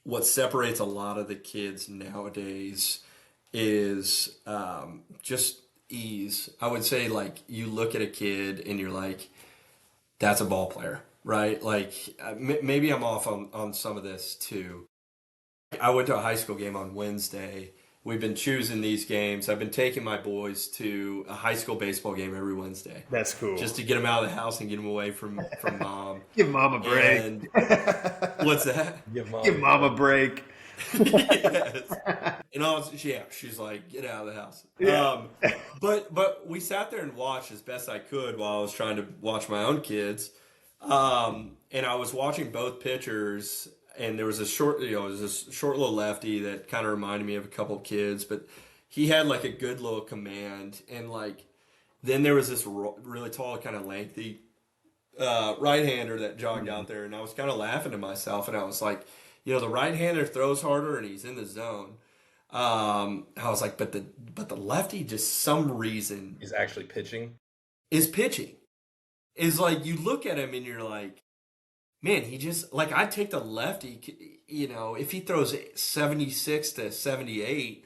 what separates a lot of the kids nowadays is just ease. I would say, like, you look at a kid and you're like, that's a ball player, right? Like, maybe I'm off on some of this too. I went to a high school game on Wednesday. We've been choosing these games. I've been taking my boys to a high school baseball game every Wednesday. That's cool. Just to get them out of the house and get them away from mom. Give mom a break. And what's that? Give Give mom a break. Yes. And she's like, get out of the house. Yeah. But we sat there and watched as best I could while I was trying to watch my own kids. And I was watching both pitchers, and there was a short little lefty that kind of reminded me of a couple of kids, but he had like a good little command. And like, then there was this really tall, kind of lengthy right-hander that jogged out there, and I was kind of laughing to myself, and I was like, the right-hander throws harder and he's in the zone. I was like, but the lefty, just some reason, He's actually pitching. is pitching. Is like, you look at him and you're like, man, he just, like, I'd take the lefty, if he throws 76 to 78,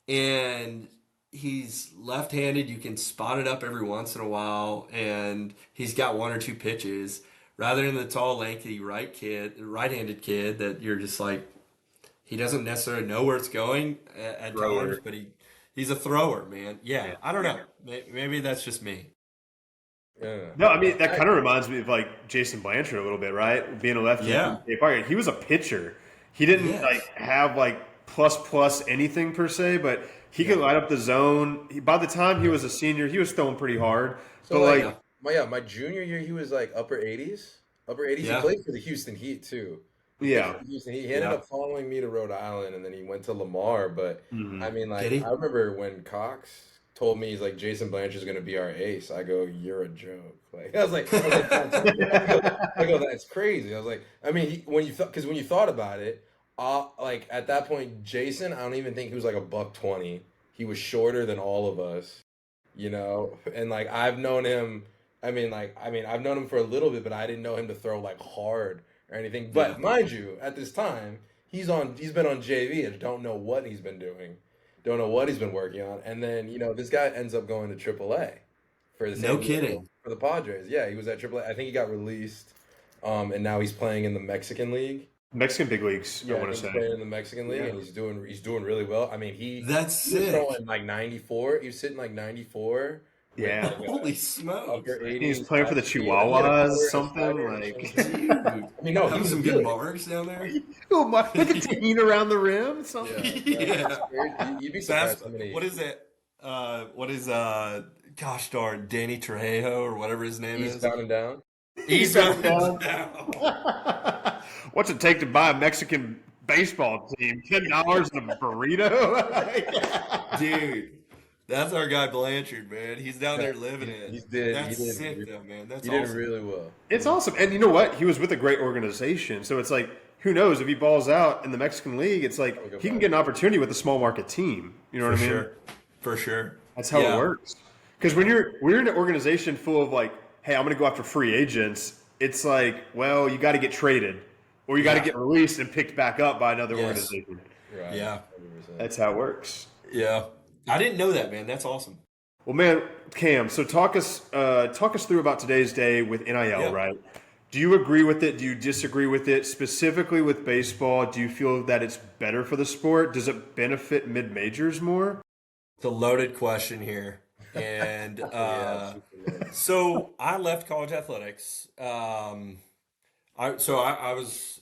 and he's left-handed. You can spot it up every once in a while, and he's got one or two pitches. Rather than the tall, lanky right-handed kid that you're just like, he doesn't necessarily know where it's going at times, Thrower. but he's a thrower, man. Yeah, Yeah. I don't know. Maybe that's just me. Yeah. No, I mean that kind of reminds me of like Jason Blanchard a little bit, right? Being a lefty, Yeah. he was a pitcher. He didn't Yes. like have like plus anything per se, but he could light up the zone. By the time he was a senior, he was throwing pretty hard. So But like like, my junior year, he was like upper 80s. Upper 80s. He Yeah. played for the Houston Heat too. He played yeah, for the Houston Heat. He ended Yeah. up following me to Rhode Island, and then he went to Lamar. But I mean, Did like he? I remember when Cox told me he's like Jason Blanchard's gonna be our ace. I go, you're a joke. Like I go, that's crazy. I was like, I mean, when you thought, because when you thought about it, like at that point, Jason, I don't even think he was like a buck 20. He was shorter than all of us, and like I've known him. I've known him for a little bit, but I didn't know him to throw like hard or anything. But Yeah. mind you, at this time, he's been on JV and don't know what he's been doing, don't know what he's been working on, and then this guy ends up going to AAA for the No San Diego kidding. for the Padres. Yeah, he was at AAA. I think he got released, and now he's playing in the Mexican League. Mexican big leagues. Yeah, I I want think to he's say. playing in the Mexican League, Yeah. and he's doing really well. I mean, That's he was sick. throwing like 94. He was sitting like 94. with, Yeah. like, Holy smokes. upper He's 80s. playing for the He had a Chihuahuas, power something slider and like. change. Dude. I mean, no, he Having was some good. good marks down there. Oh my! Like a tahini around the rim, something. Yeah, Yeah. you'd be surprised Fast, how many. what is it? What is gosh darn, Danny Trejo or whatever his name is? Eastbound and down. Eastbound Eastbound down. What's it take to buy a Mexican baseball team? $10 and a burrito. Dude, that's our guy Blanchard, man. He's down there living it. He did. That's He did. sick, though, man. That's He did awesome. really well. It's awesome, and you know what? He was with a great organization, so it's like, who knows if he balls out in the Mexican League? It's like he can get an opportunity with a small market team. You know what I mean? Sure. For sure. That's how Yeah. it works. Because when we're in an organization full of like, hey, I'm going to go after free agents. It's like, well, you got to get traded, or you got to Yeah. get released and picked back up by another Yes. organization. Right. Yeah. 100%. That's how it works. Yeah. I didn't know that, man. That's awesome. Well, man, Cam, so talk us through about today's day with NIL, Yeah. right? Do you agree with it? Do you disagree with it? Specifically with baseball, do you feel that it's better for the sport? Does it benefit mid-majors more? The loaded question here. And Yeah, so I left college athletics. I was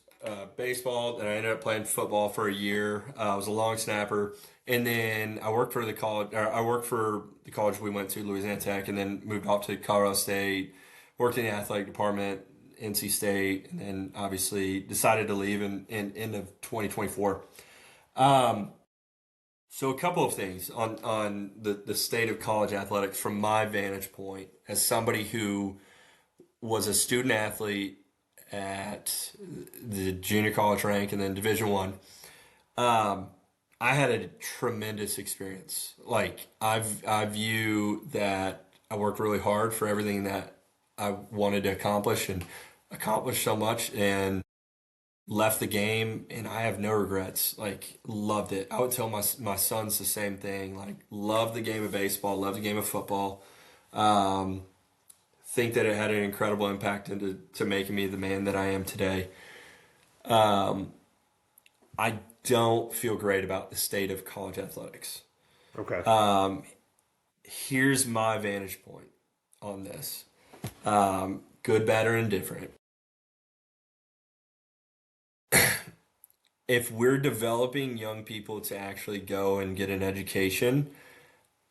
baseball, and I ended up playing football for a year. I was a long snapper, and then I worked for the college. Or I worked for the college we went to, Louisiana Tech, and then moved off to Colorado State. Worked in the athletic department, NC State, and then obviously decided to leave in end of 2024. So a couple of things on the state of college athletics from my vantage point as somebody who was a student athlete at the junior college rank and then Division One. I had a tremendous experience. Like I view that I worked really hard for everything that I wanted to accomplish and accomplished so much and left the game, and I have no regrets. Like, loved it. I would tell my sons the same thing. Like, love the game of baseball, love the game of football. Think that it had an incredible impact into making me the man that I am today. I don't feel great about the state of college athletics. Okay. Here's my vantage point on this. Good, bad, or indifferent. If we're developing young people to actually go and get an education,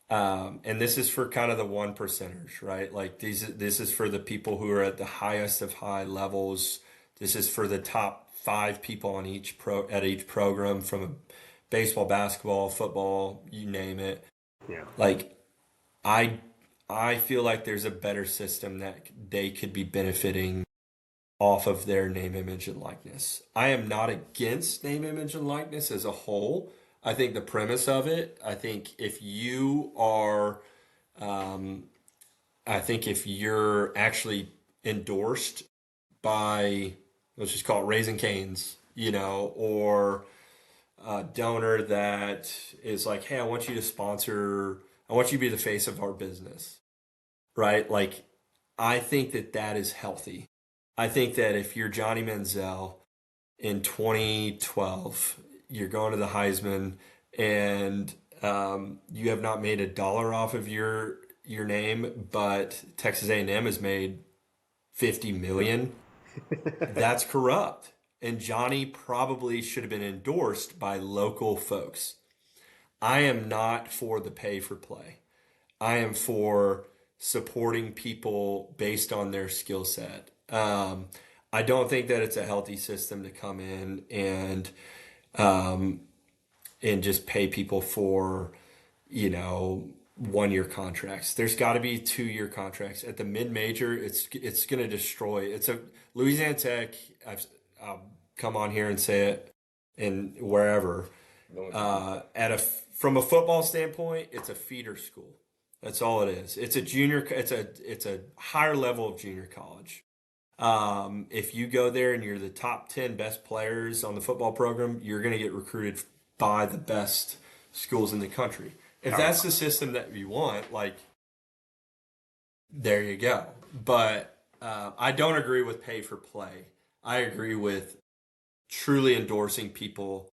and this is for kind of the one percenters, right? Like this is for the people who are at the highest of high levels. This is for the top 5 people on each program, from baseball, basketball, football, you name it. Yeah. Like I feel like there's a better system that they could be benefiting off of their name, image, and likeness. I am not against name, image, and likeness as a whole. I think the premise of it, I think if you are, I think if you're actually endorsed by, let's just call it Raising Cane's, or donor that is like, hey, I want you to be the face of our business, right? Like, I think that is healthy. I think that if you're Johnny Manziel in 2012, you're going to the Heisman, and you have not made $1 off of your name, but Texas A&M has made 50 million. That's corrupt. And Johnny probably should have been endorsed by local folks. I am not for the pay for play. I am for supporting people based on their skill set. I don't think that it's a healthy system to come in and just pay people for, 1-year contracts. There's got to be 2-year contracts. At the mid-major, it's going to destroy. It's a Louisiana Tech. I'll come on here and say it, and wherever. From a football standpoint, it's a feeder school. That's all it is. It's a junior. It's a higher level of junior college. If you go there and you're the top 10 best players on the football program, you're going to get recruited by the best schools in the country. If that's the system that you want, like, there you go. But I don't agree with pay for play. I agree with truly endorsing people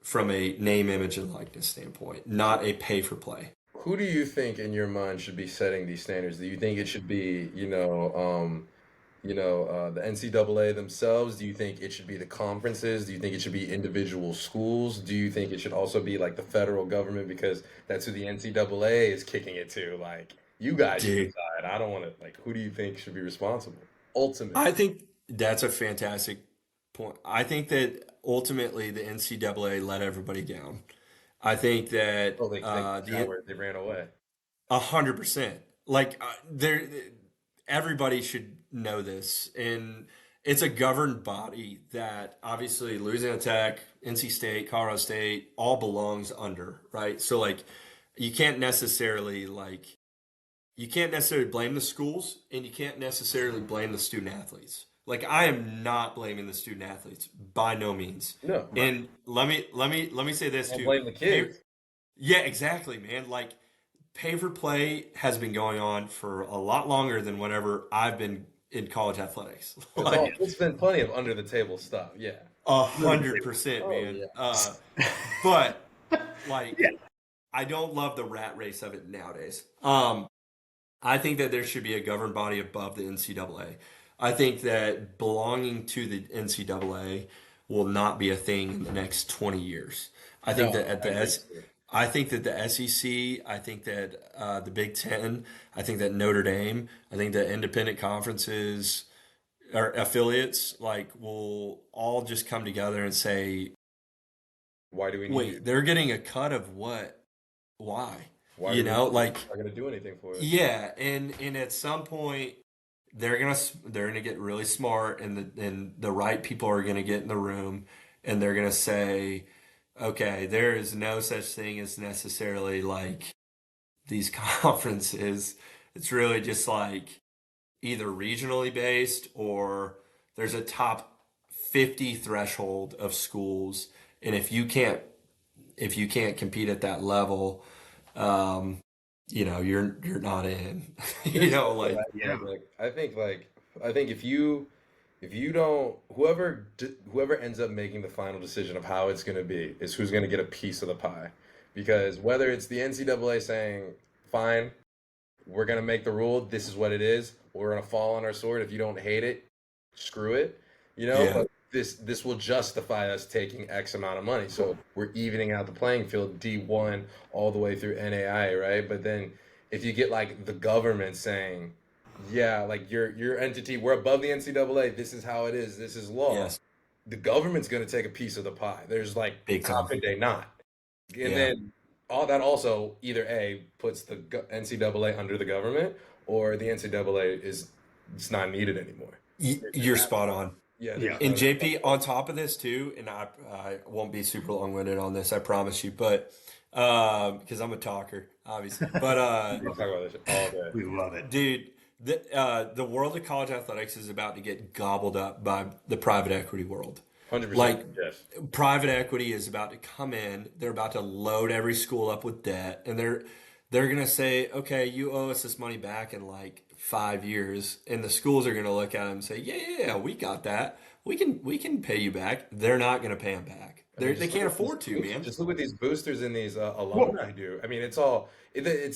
from a name, image, and likeness standpoint, not a pay for play. Who do you think in your mind should be setting these standards? Do you think it should be, the NCAA themselves? Do you think it should be the conferences? Do you think it should be individual schools? Do you think it should also be like the federal government, because that's who the NCAA is kicking it to? Like, you guys should decide. I don't want to, like, who do you think should be responsible? Ultimately. I think that's a fantastic point. I think that ultimately the NCAA let everybody down. I think that they ran away. 100%. Like, everybody should know this, and it's a governed body that obviously Louisiana Tech, NC State, Colorado State all belongs under, right? So like, you can't necessarily blame the schools, and you can't necessarily blame the student athletes. Like, I am not blaming the student athletes by no means. No. And let me say this too. Blame the kids. Yeah, exactly, man. Like, pay for play has been going on for a lot longer than whenever I've been in college athletics. Like, it's been plenty of under the table stuff. Yeah. 100%, man. Yeah. But like, I don't love the rat race of it nowadays. I think that there should be a governed body above the NCAA. I think that belonging to the NCAA will not be a thing in the next 20 years. I think that I think that the SEC, I think that the Big Ten, I think that Notre Dame, I think that independent conferences or affiliates, like, will all just come together and say, why do we need wait, they're getting a cut of what? Why? Why like, not going to do anything for it? Yeah, and at some point they're gonna get really smart, and the right people are gonna get in the room, and they're gonna say, okay, there is no such thing as necessarily like these conferences. It's really just like either regionally based, or there's a top 50 threshold of schools, and if you can't compete at that level, you're not in. I think if you don't, whoever ends up making the final decision of how it's going to be is who's going to get a piece of the pie. Because whether it's the NCAA saying, fine, we're going to make the rule, this is what it is, we're going to fall on our sword, if you don't hate it, screw it, but this will justify us taking X amount of money. So we're evening out the playing field, D1 all the way through NAI, right? But then if you get like the government saying, yeah, like your entity, we're above the NCAA, this is how it is, this is law. Yes. The government's going to take a piece of the pie. There's like, how could they not? And then all that also either A, puts the NCAA under the government, or the NCAA it's not needed anymore. You're spot on. Yeah. And JP, on top of this too, and I won't be super long-winded on this, I promise you, but because I'm a talker, obviously. But we'll talk about this all day. We love it, dude. The world of college athletics is about to get gobbled up by the private equity world. Like 100%. Yes. private equity is about to come in. They're about to load every school up with debt, and they're gonna say, okay, you owe us this money back in like 5 years, and the schools are gonna look at them and say, yeah, we got that. We can pay you back. They're not gonna pay them back. I mean, They just look can't at these afford to, man. just look what these boosters and these Well, alumni do. I mean, it's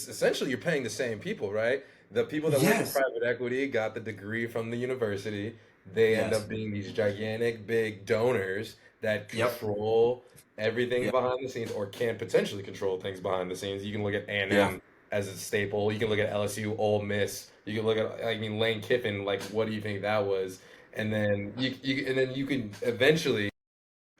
essentially you're paying the same people, right? The people that went to Yes, private equity got the degree from the university. They end yes, up being these gigantic big donors that yep, control everything yep, behind the scenes, or can potentially control things behind the scenes. You can look at yeah. A&M as a staple. You can look at LSU, Ole Miss. You can look at, I mean, Lane Kiffin. Like, what do you think that was? And then you can eventually,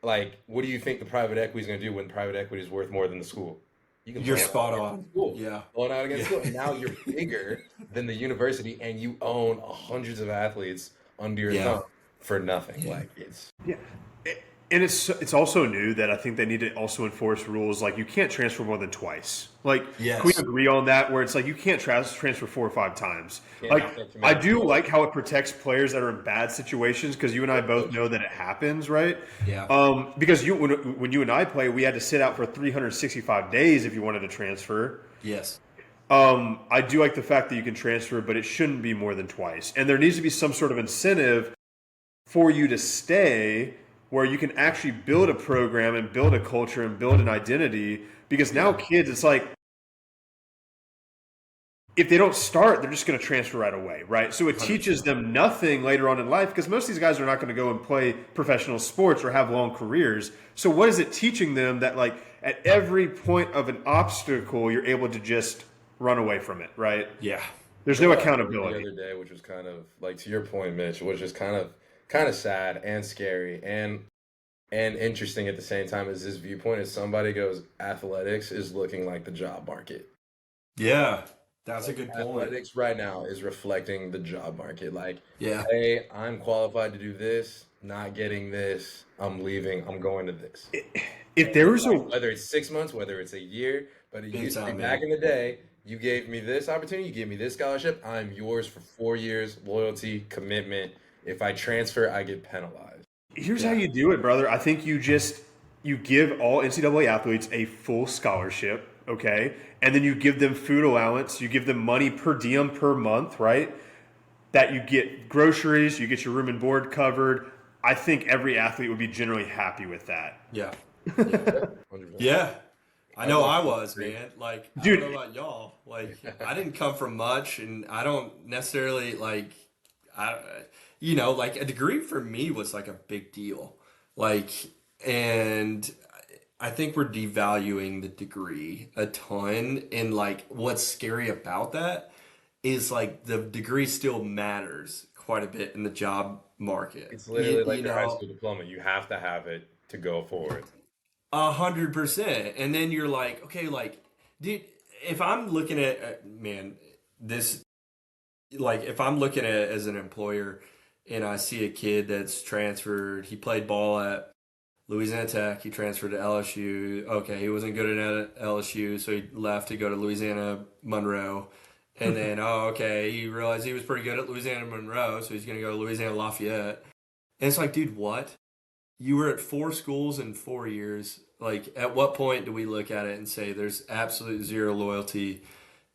like, what do you think the private equity is going to do when private equity is worth more than the school? You can You're blow it out spot against the on. school, Yeah, blow it out against yeah, the school, and now you're bigger than the university, and you own hundreds of athletes under your yeah, thumb for nothing. yeah. Like, it's yeah. And it's also new that I think they need to also enforce rules like you can't transfer more than twice. Like, can we Yes. agree on that? Where it's like you can't transfer 4 or 5 times. you Like, can't I commit. do like how it protects players that are in bad situations because you and I both know that it happens, right? Yeah. Because when you and I play, we had to sit out for 365 days if you wanted to transfer. Yes. I do like the fact that you can transfer, but it shouldn't be more than twice. And there needs to be some sort of incentive for you to stay where you can actually build a program and build a culture and build an identity. Because now Yeah. kids, it's like, if they don't start, they're just going to transfer right away, right? So it teaches 100%. them nothing later on in life because most of these guys are not going to go and play professional sports or have long careers. So what is it teaching them that, like, at every point of an obstacle, you're able to just run away from it, right? Yeah. There's You no know what I heard the accountability. other day, which was kind of like, to your point, Mitch, which is kind of sad and scary and interesting at the same time, is this viewpoint as somebody goes, athletics is looking like the job market. Yeah. That's a Like, good point. athletics right now is reflecting the job market. Like, Yeah. hey, I'm qualified to do this, not getting this, I'm leaving, I'm going to this. If And there it's was like, a whether it's 6 months, whether it's a year, but it Big used to be time, back man. in the day, you gave me this opportunity, you gave me this scholarship, I'm yours for 4 years, loyalty, commitment. If I transfer, I get penalized. Here's how Yeah. you do it, brother. I think you give all NCAA athletes a full scholarship, okay? And then you give them food allowance, you give them money per diem per month, right? That you get groceries, you get your room and board covered. I think every athlete would be generally happy with that. Yeah. Yeah. Yeah, 100%. Yeah. I I know love I that. was, man. Like, I don't know Dude, about y'all. Like, I didn't come from much, and I don't necessarily I, like a degree for me was like a big deal. Like, and I think we're devaluing the degree a ton. And like, what's scary about that is like the degree still matters quite a bit in the job market. It's You, literally like you their high know, school diploma. You have to have it to go forward. 100%. And then you're like, okay, like, dude, if I'm looking at, man, this, like, if I'm looking at it as an employer and I see a kid that's transferred, he played ball at Louisiana Tech, he transferred to LSU. Okay, he wasn't good at LSU, so he left to go to Louisiana Monroe. And then, oh, okay, he realized he was pretty good at Louisiana Monroe, so he's going to go to Louisiana Lafayette. And it's like, dude, what? You were at 4 schools in 4 years. Like, at what point do we look at it and say there's absolute zero loyalty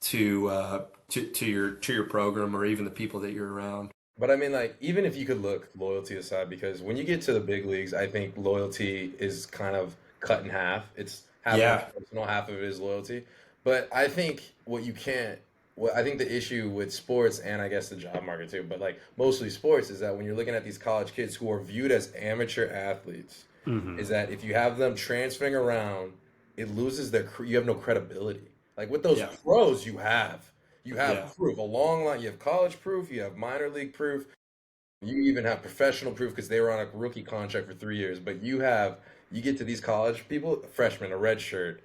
to your program or even the people that you're around? But I mean, like, even if you could look loyalty aside, because when you get to the big leagues, I think loyalty is kind of cut in half. It's half of Yeah, it personal, half of it is loyalty. But I think I think the issue with sports, and I guess the job market too, but like mostly sports, is that when you're looking at these college kids who are viewed as amateur athletes, is that if you have them transferring around, it loses you have no credibility. Like with those yeah, pros, you have yeah, proof, a long line. You have college proof, you have minor league proof, you even have professional proof because they were on a rookie contract for 3 years. But you get to these college people, freshman, a red shirt,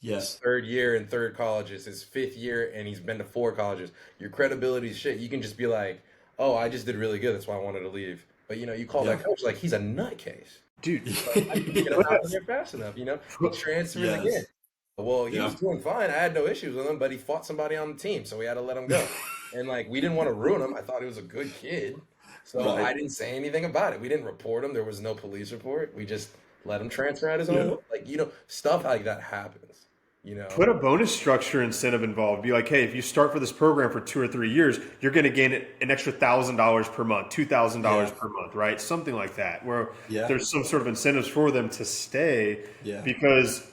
his yes, third year in third colleges, his fifth year, and he's been to 4 colleges. Your credibility is shit. You can just be like, oh, I just did really good. That's why I wanted to leave. But you call yeah, that coach like he's a nutcase. dude, Like, I didn't get him out of there fast enough. He transfers again. yes, Well, he was yeah, doing fine. I had no issues with him, but he fought somebody on the team, so we had to let him go. And like we didn't want to ruin him. I thought he was a good kid. So Right. I didn't say anything about it. We didn't report him. There was no police report. We just let him transfer at his own Yeah. will. Like, stuff like that happens, Put a bonus structure incentive involved. Be like, hey, if you start for this program for 2 or 3 years, you're going to gain an extra $1,000 per month, $2,000 Yeah. per month, right? Something like that, where Yeah. there's some sort of incentives for them to stay. Yeah. Because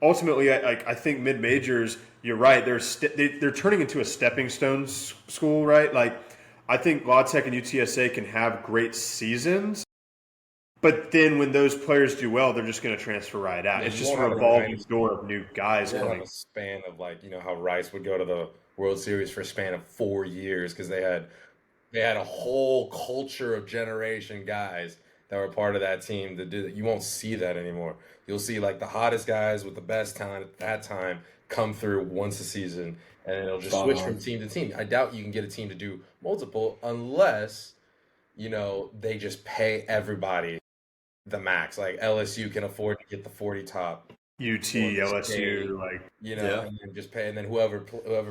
ultimately, I think mid majors, you're right. They're turning into a stepping stone school, right? Like, I think La Tech and UTSA can have great seasons, but then when those players do well, they're just going to transfer right out. It's You just a won't have a revolving dynasty. door of new guys You won't coming. have a span of like, how Rice would go to the World Series for a span of 4 years because they had a whole culture of generation guys that were part of that team that did it. You won't see that anymore. You'll see like the hottest guys with the best talent at that time come through once a season, and it'll just Spot switch on. from team to team. I doubt you can get a team to do multiple unless, they just pay everybody the max. Like LSU can afford to get the 40 top, UT, Or LSU, like Yeah. and then just pay, and then whoever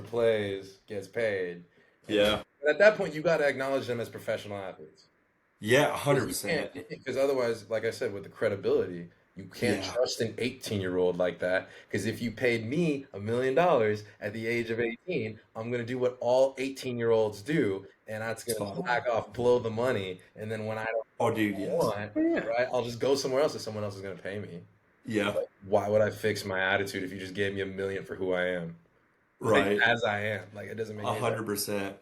plays gets paid. Yeah. And at that point, you got to acknowledge them as professional athletes. Yeah. 100%. Because otherwise, like I said, with the credibility, you can't Yeah. trust an 18-year-old like that. Because if you paid me $1 million at the age of 18, I'm going to do what all 18-year-olds do, and that's going Spot to on. back off, blow the money, and then when I don't Oh, dude, yes. want, right, I'll just go somewhere else if someone else is going to pay me. Yeah. Why would I fix my attitude if you just gave me $1 million for who I am? Right. Like, as I am. Like, it doesn't make any sense. 100%.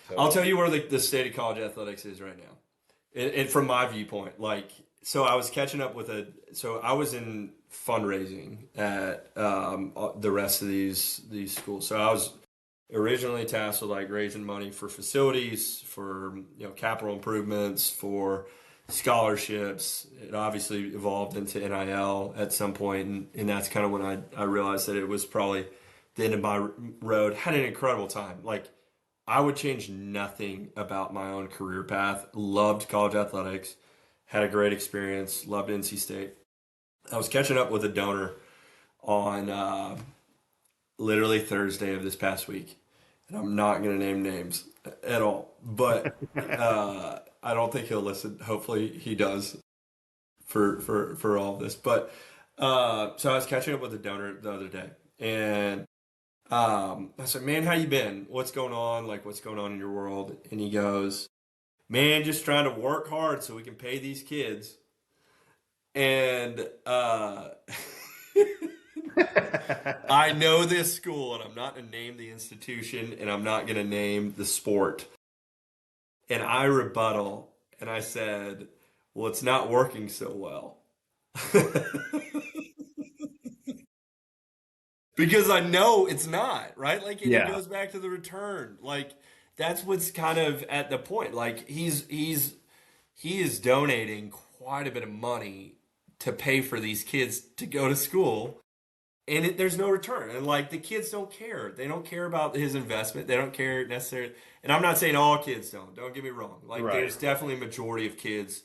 So, I'll tell you where the state of college athletics is right now. And from my viewpoint, so I was catching up so I was in fundraising at the rest of these schools. So I was originally tasked with raising money for facilities, for capital improvements, for scholarships. It obviously evolved into NIL at some point, and that's kind of when I realized that it was probably the end of my road. Had an incredible time. I would change nothing about my own career path. Loved college athletics, had a great experience, loved NC State. I was catching up with a donor on literally Thursday of this past week, and I'm not going to name names at all, but I don't think he'll listen. Hopefully he does for all of this. But so I was catching up with a donor the other day, and I said, man, how you been? What's going on? What's going on in your world? And he goes, man, just trying to work hard so we can pay these kids. And I know this school, and I'm not going to name the institution, and I'm not going to name the sport. And I rebuttal, and I said, well, it's not working so well. Because I know it's not, right? And Yeah. it goes back to the return. That's what's kind of at the point. he is donating quite a bit of money to pay for these kids to go to school, and there's no return. And the kids don't care. They don't care about his investment. They don't care necessarily. And I'm not saying all kids don't. Don't get me wrong. Right. There's definitely a majority of kids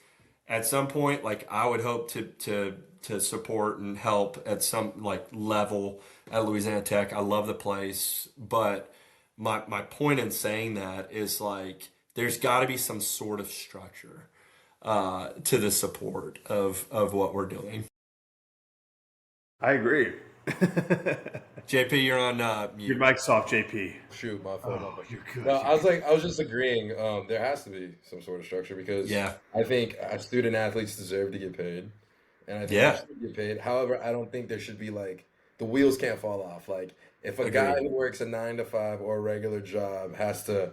at some point. I would hope to support and help at some level at Louisiana Tech. I love the place, but my point in saying that is there's got to be some sort of structure to the support of what we're doing. I agree. JP, you're on mute. Your mic's off, JP. shoot, my fault. Oh, you're good. No, I was just agreeing. There has to be some sort of structure because Yeah. I think student athletes deserve to get paid, and I think Yeah. they should get paid. However, I don't think there should be the wheels can't fall off. If a guy Agreed. who works a 9 to 5 or a regular job has to,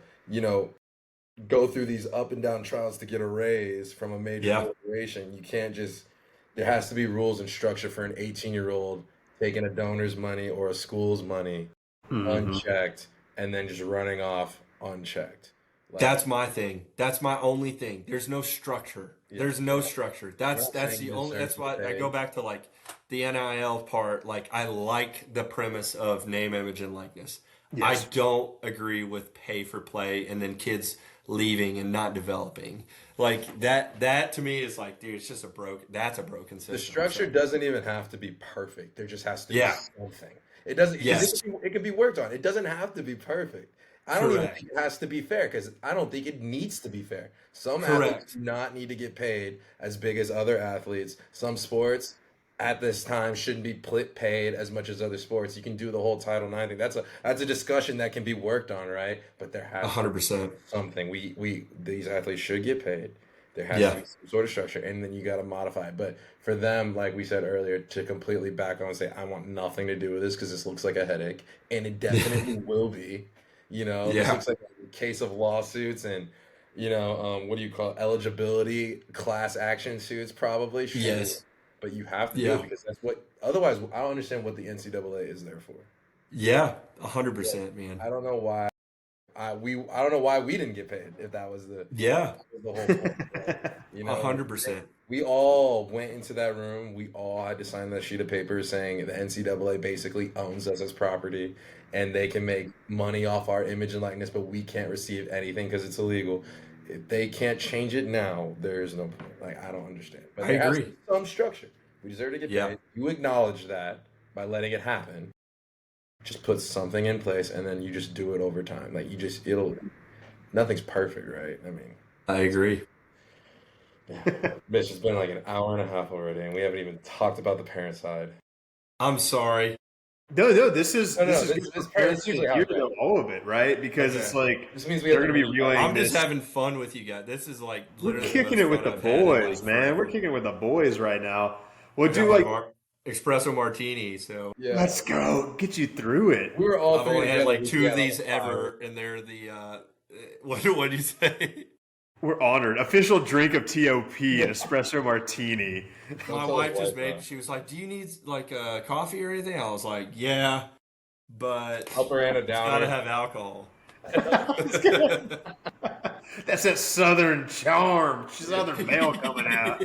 go through these up and down trials to get a raise from a major Yeah. corporation, you can't just. There has to be rules and structure for an 18-year-old taking a donor's money or a school's money unchecked and then just running off unchecked. That's my thing. That's my only thing. There's no structure. Yeah. There's no structure. That's We're not the saying only. That's deserve why to I pay. go back to the NIL part. I like the premise of name, image, and likeness. Yes. I don't agree with pay for play and then kids leaving and not developing. That to me is dude, it's just that's a broken system. The structure doesn't even have to be perfect. There just has to be Yeah. something. It doesn't. 'Cause Yes. it can be worked on. It doesn't have to be perfect. I don't even Correct. think it has to be fair because I don't think it needs to be fair. Some athletes Correct. do not need to get paid as big as other athletes. Some sports at this time shouldn't be paid as much as other sports. You can do the whole Title IX thing. That's a discussion that can be worked on, right? But there A has to hundred be percent. something. We these athletes should get paid. There has to Yeah. be some sort of structure, and then you got to modify it. But for them, like we said earlier, to completely back on and say, I want nothing to do with this because this looks like a headache, and it definitely will be. This Yeah. looks like a case of lawsuits and, what do you call it? Eligibility class action suits, probably. Sure. Yes. But you have to do it Yeah. because that's what, otherwise, I don't understand what the NCAA is there for. Yeah. A Yeah. 100%, man. I don't know why. I don't know why we didn't get paid if that was Yeah. the whole point. A 100%. We all went into that room. We all had to sign that sheet of paper saying the NCAA basically owns us as property and they can make money off our image and likeness, but we can't receive anything because it's illegal. If they can't change it now, there's no point. Like, I don't understand. But I there has to agree. be some structure. We deserve to get Yeah. paid. You acknowledge that by letting it happen. Just put something in place and then you just do it over time. Like, nothing's perfect, right? I mean, I agree. Mitch, it's been like an hour and a half already, and we haven't even talked about the parent side. I'm sorry. No, this is No, no, this is this- good this for parents usually to how hear it goes. all of it, right? Because it's Okay. like This means we they're have going to be reeling I'm just this. having fun with you guys. This is like We're literally kicking the it most with the fun I've had in, boys, like, man. forever. We're kicking it with the boys right now. We'll I do got my like, espresso martini, so Yeah, let's go, get you through it. we were all I've three only had together. like We 2 of got these like ever, and they're the what did you say? We're honored. Official drink of TOP, an espresso martini. My tell wife his just wife made. that. She was like, "Do you need like a coffee or anything?" I was like, "Yeah, but Up her and a it's gotta downer. have alcohol." That's that southern charm, southern belle coming out.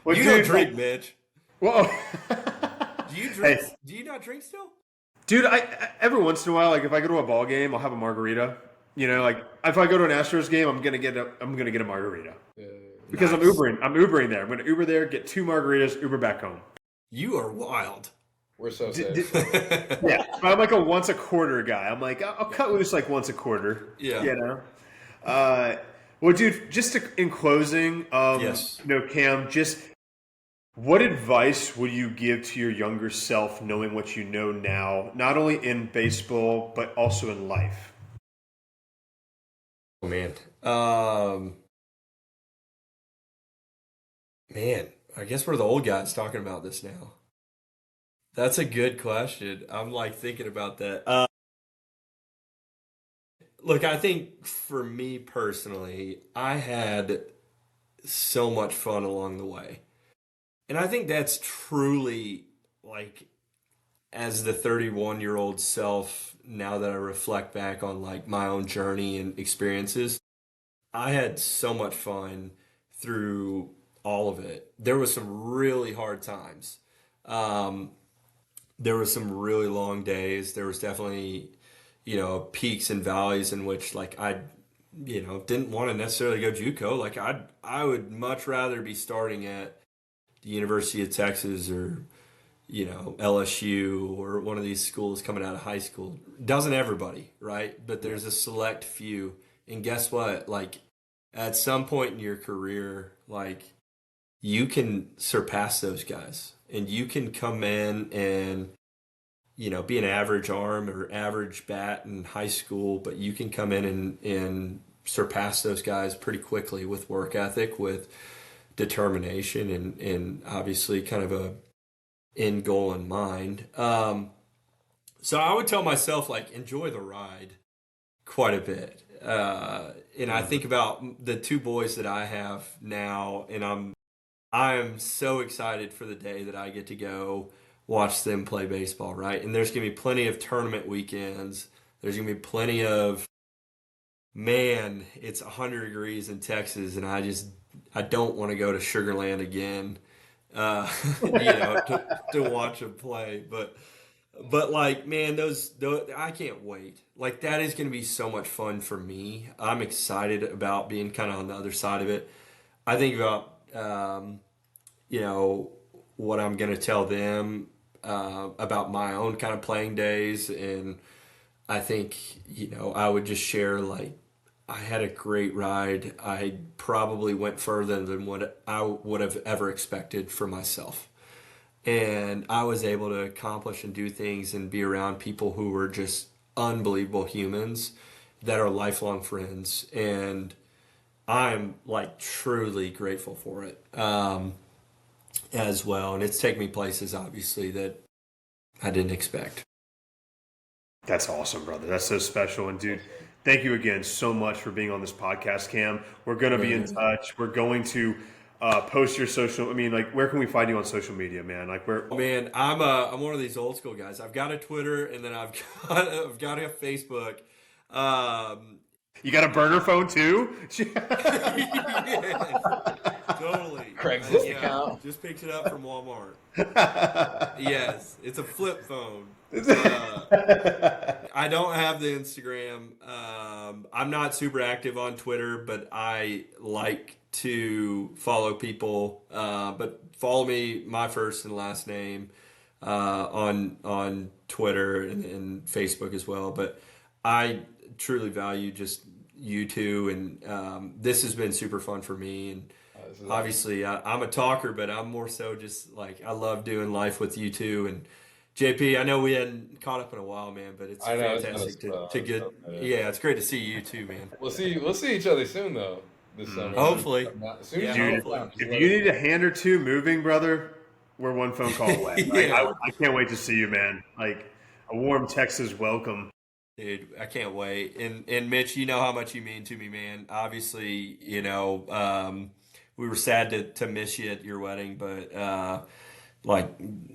Well, You don't dude, drink, Mitch. Whoa. Do you drink? Hey, Do you not drink still? dude, every once in a while, like if I go to a ball game, I'll have a margarita. Like if I go to an Astros game, I'm gonna get a margarita because Nice. I'm Ubering there. I'm gonna Uber there, get 2 margaritas, Uber back home. You are wild. We're so D- safe. Yeah, but I'm like a once a quarter guy. I'm like I'll cut loose like once a quarter. Yeah. Well, dude, in closing, Yes. Cam, just what advice would you give to your younger self, knowing what you know now, not only in baseball but also in life? Oh man. Man, I guess we're the old guys talking about this now. That's a good question. I'm like thinking about that. Look, I think for me personally, I had so much fun along the way. And I think that's truly like as the 31-year-old self, now that I reflect back on like my own journey and experiences, I had so much fun through all of it. There was some really hard times. Um, there were some really long days. There was definitely, peaks and valleys in which like I, didn't want to necessarily go JUCO. Like I would much rather be starting at the University of Texas or, LSU or one of these schools coming out of high school. Doesn't everybody, right? But there's a select few. And guess what? Like at some point in your career, like you can surpass those guys and you can come in and, be an average arm or average bat in high school, but you can come in and surpass those guys pretty quickly with work ethic, with determination and obviously kind of a end goal in mind. So I would tell myself like enjoy the ride quite a bit. And I think about the 2 boys that I have now, and I am so excited for the day that I get to go watch them play baseball, right? And there's going to be plenty of tournament weekends. There's going to be plenty of, man, it's 100 degrees in Texas, and I don't want to go to Sugar Land again, to watch them play. But like, man, those I can't wait. Like that is going to be so much fun for me. I'm excited about being kind of on the other side of it. I think about, what I'm going to tell them about my own kind of playing days, and I think, I would just share like I had a great ride. I probably went further than what I would have ever expected for myself. And I was able to accomplish and do things and be around people who were just unbelievable humans that are lifelong friends. And I'm like truly grateful for it as well. And it's taken me places, obviously, that I didn't expect. That's awesome, brother. That's so special. And dude, thank you again so much for being on this podcast, Cam. We're going to be in touch. We're going to post your social. I mean, like, where can we find you on social media, man? Like, where? Man, I'm one of these old school guys. I've got a Twitter, and then I've got a Facebook. You got a burner phone too? Yes, totally. Craigslist account. Just picked it up from Walmart. Yes, it's a flip phone. I don't have the Instagram. I'm not super active on Twitter, but I like to follow people. But follow me, my first and last name, on Twitter and Facebook as well. But I truly value just you two, and this has been super fun for me. And obviously, I'm a talker, but I'm more so just like I love doing life with you two. And JP, I know we hadn't caught up in a while, man, but it's fantastic to get. Yeah, it's great to see you too, man. We'll see each other soon though. This summer. Hopefully. Soon as Dude, if you need a hand or two moving, brother, we're one phone call away. Like, I can't wait to see you, man. Like a warm Texas welcome. Dude, I can't wait. And Mitch, you know how much you mean to me, man. Obviously, we were sad to miss you at your wedding, but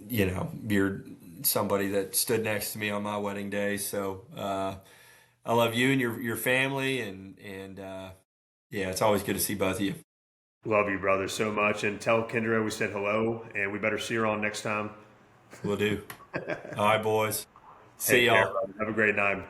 you're somebody that stood next to me on my wedding day. So I love you and your family, and yeah, it's always good to see both of you. Love you, brother, so much. And tell Kendra we said hello, and we better see her on next time. Will do. All right, boys. See y'all. Have a great night.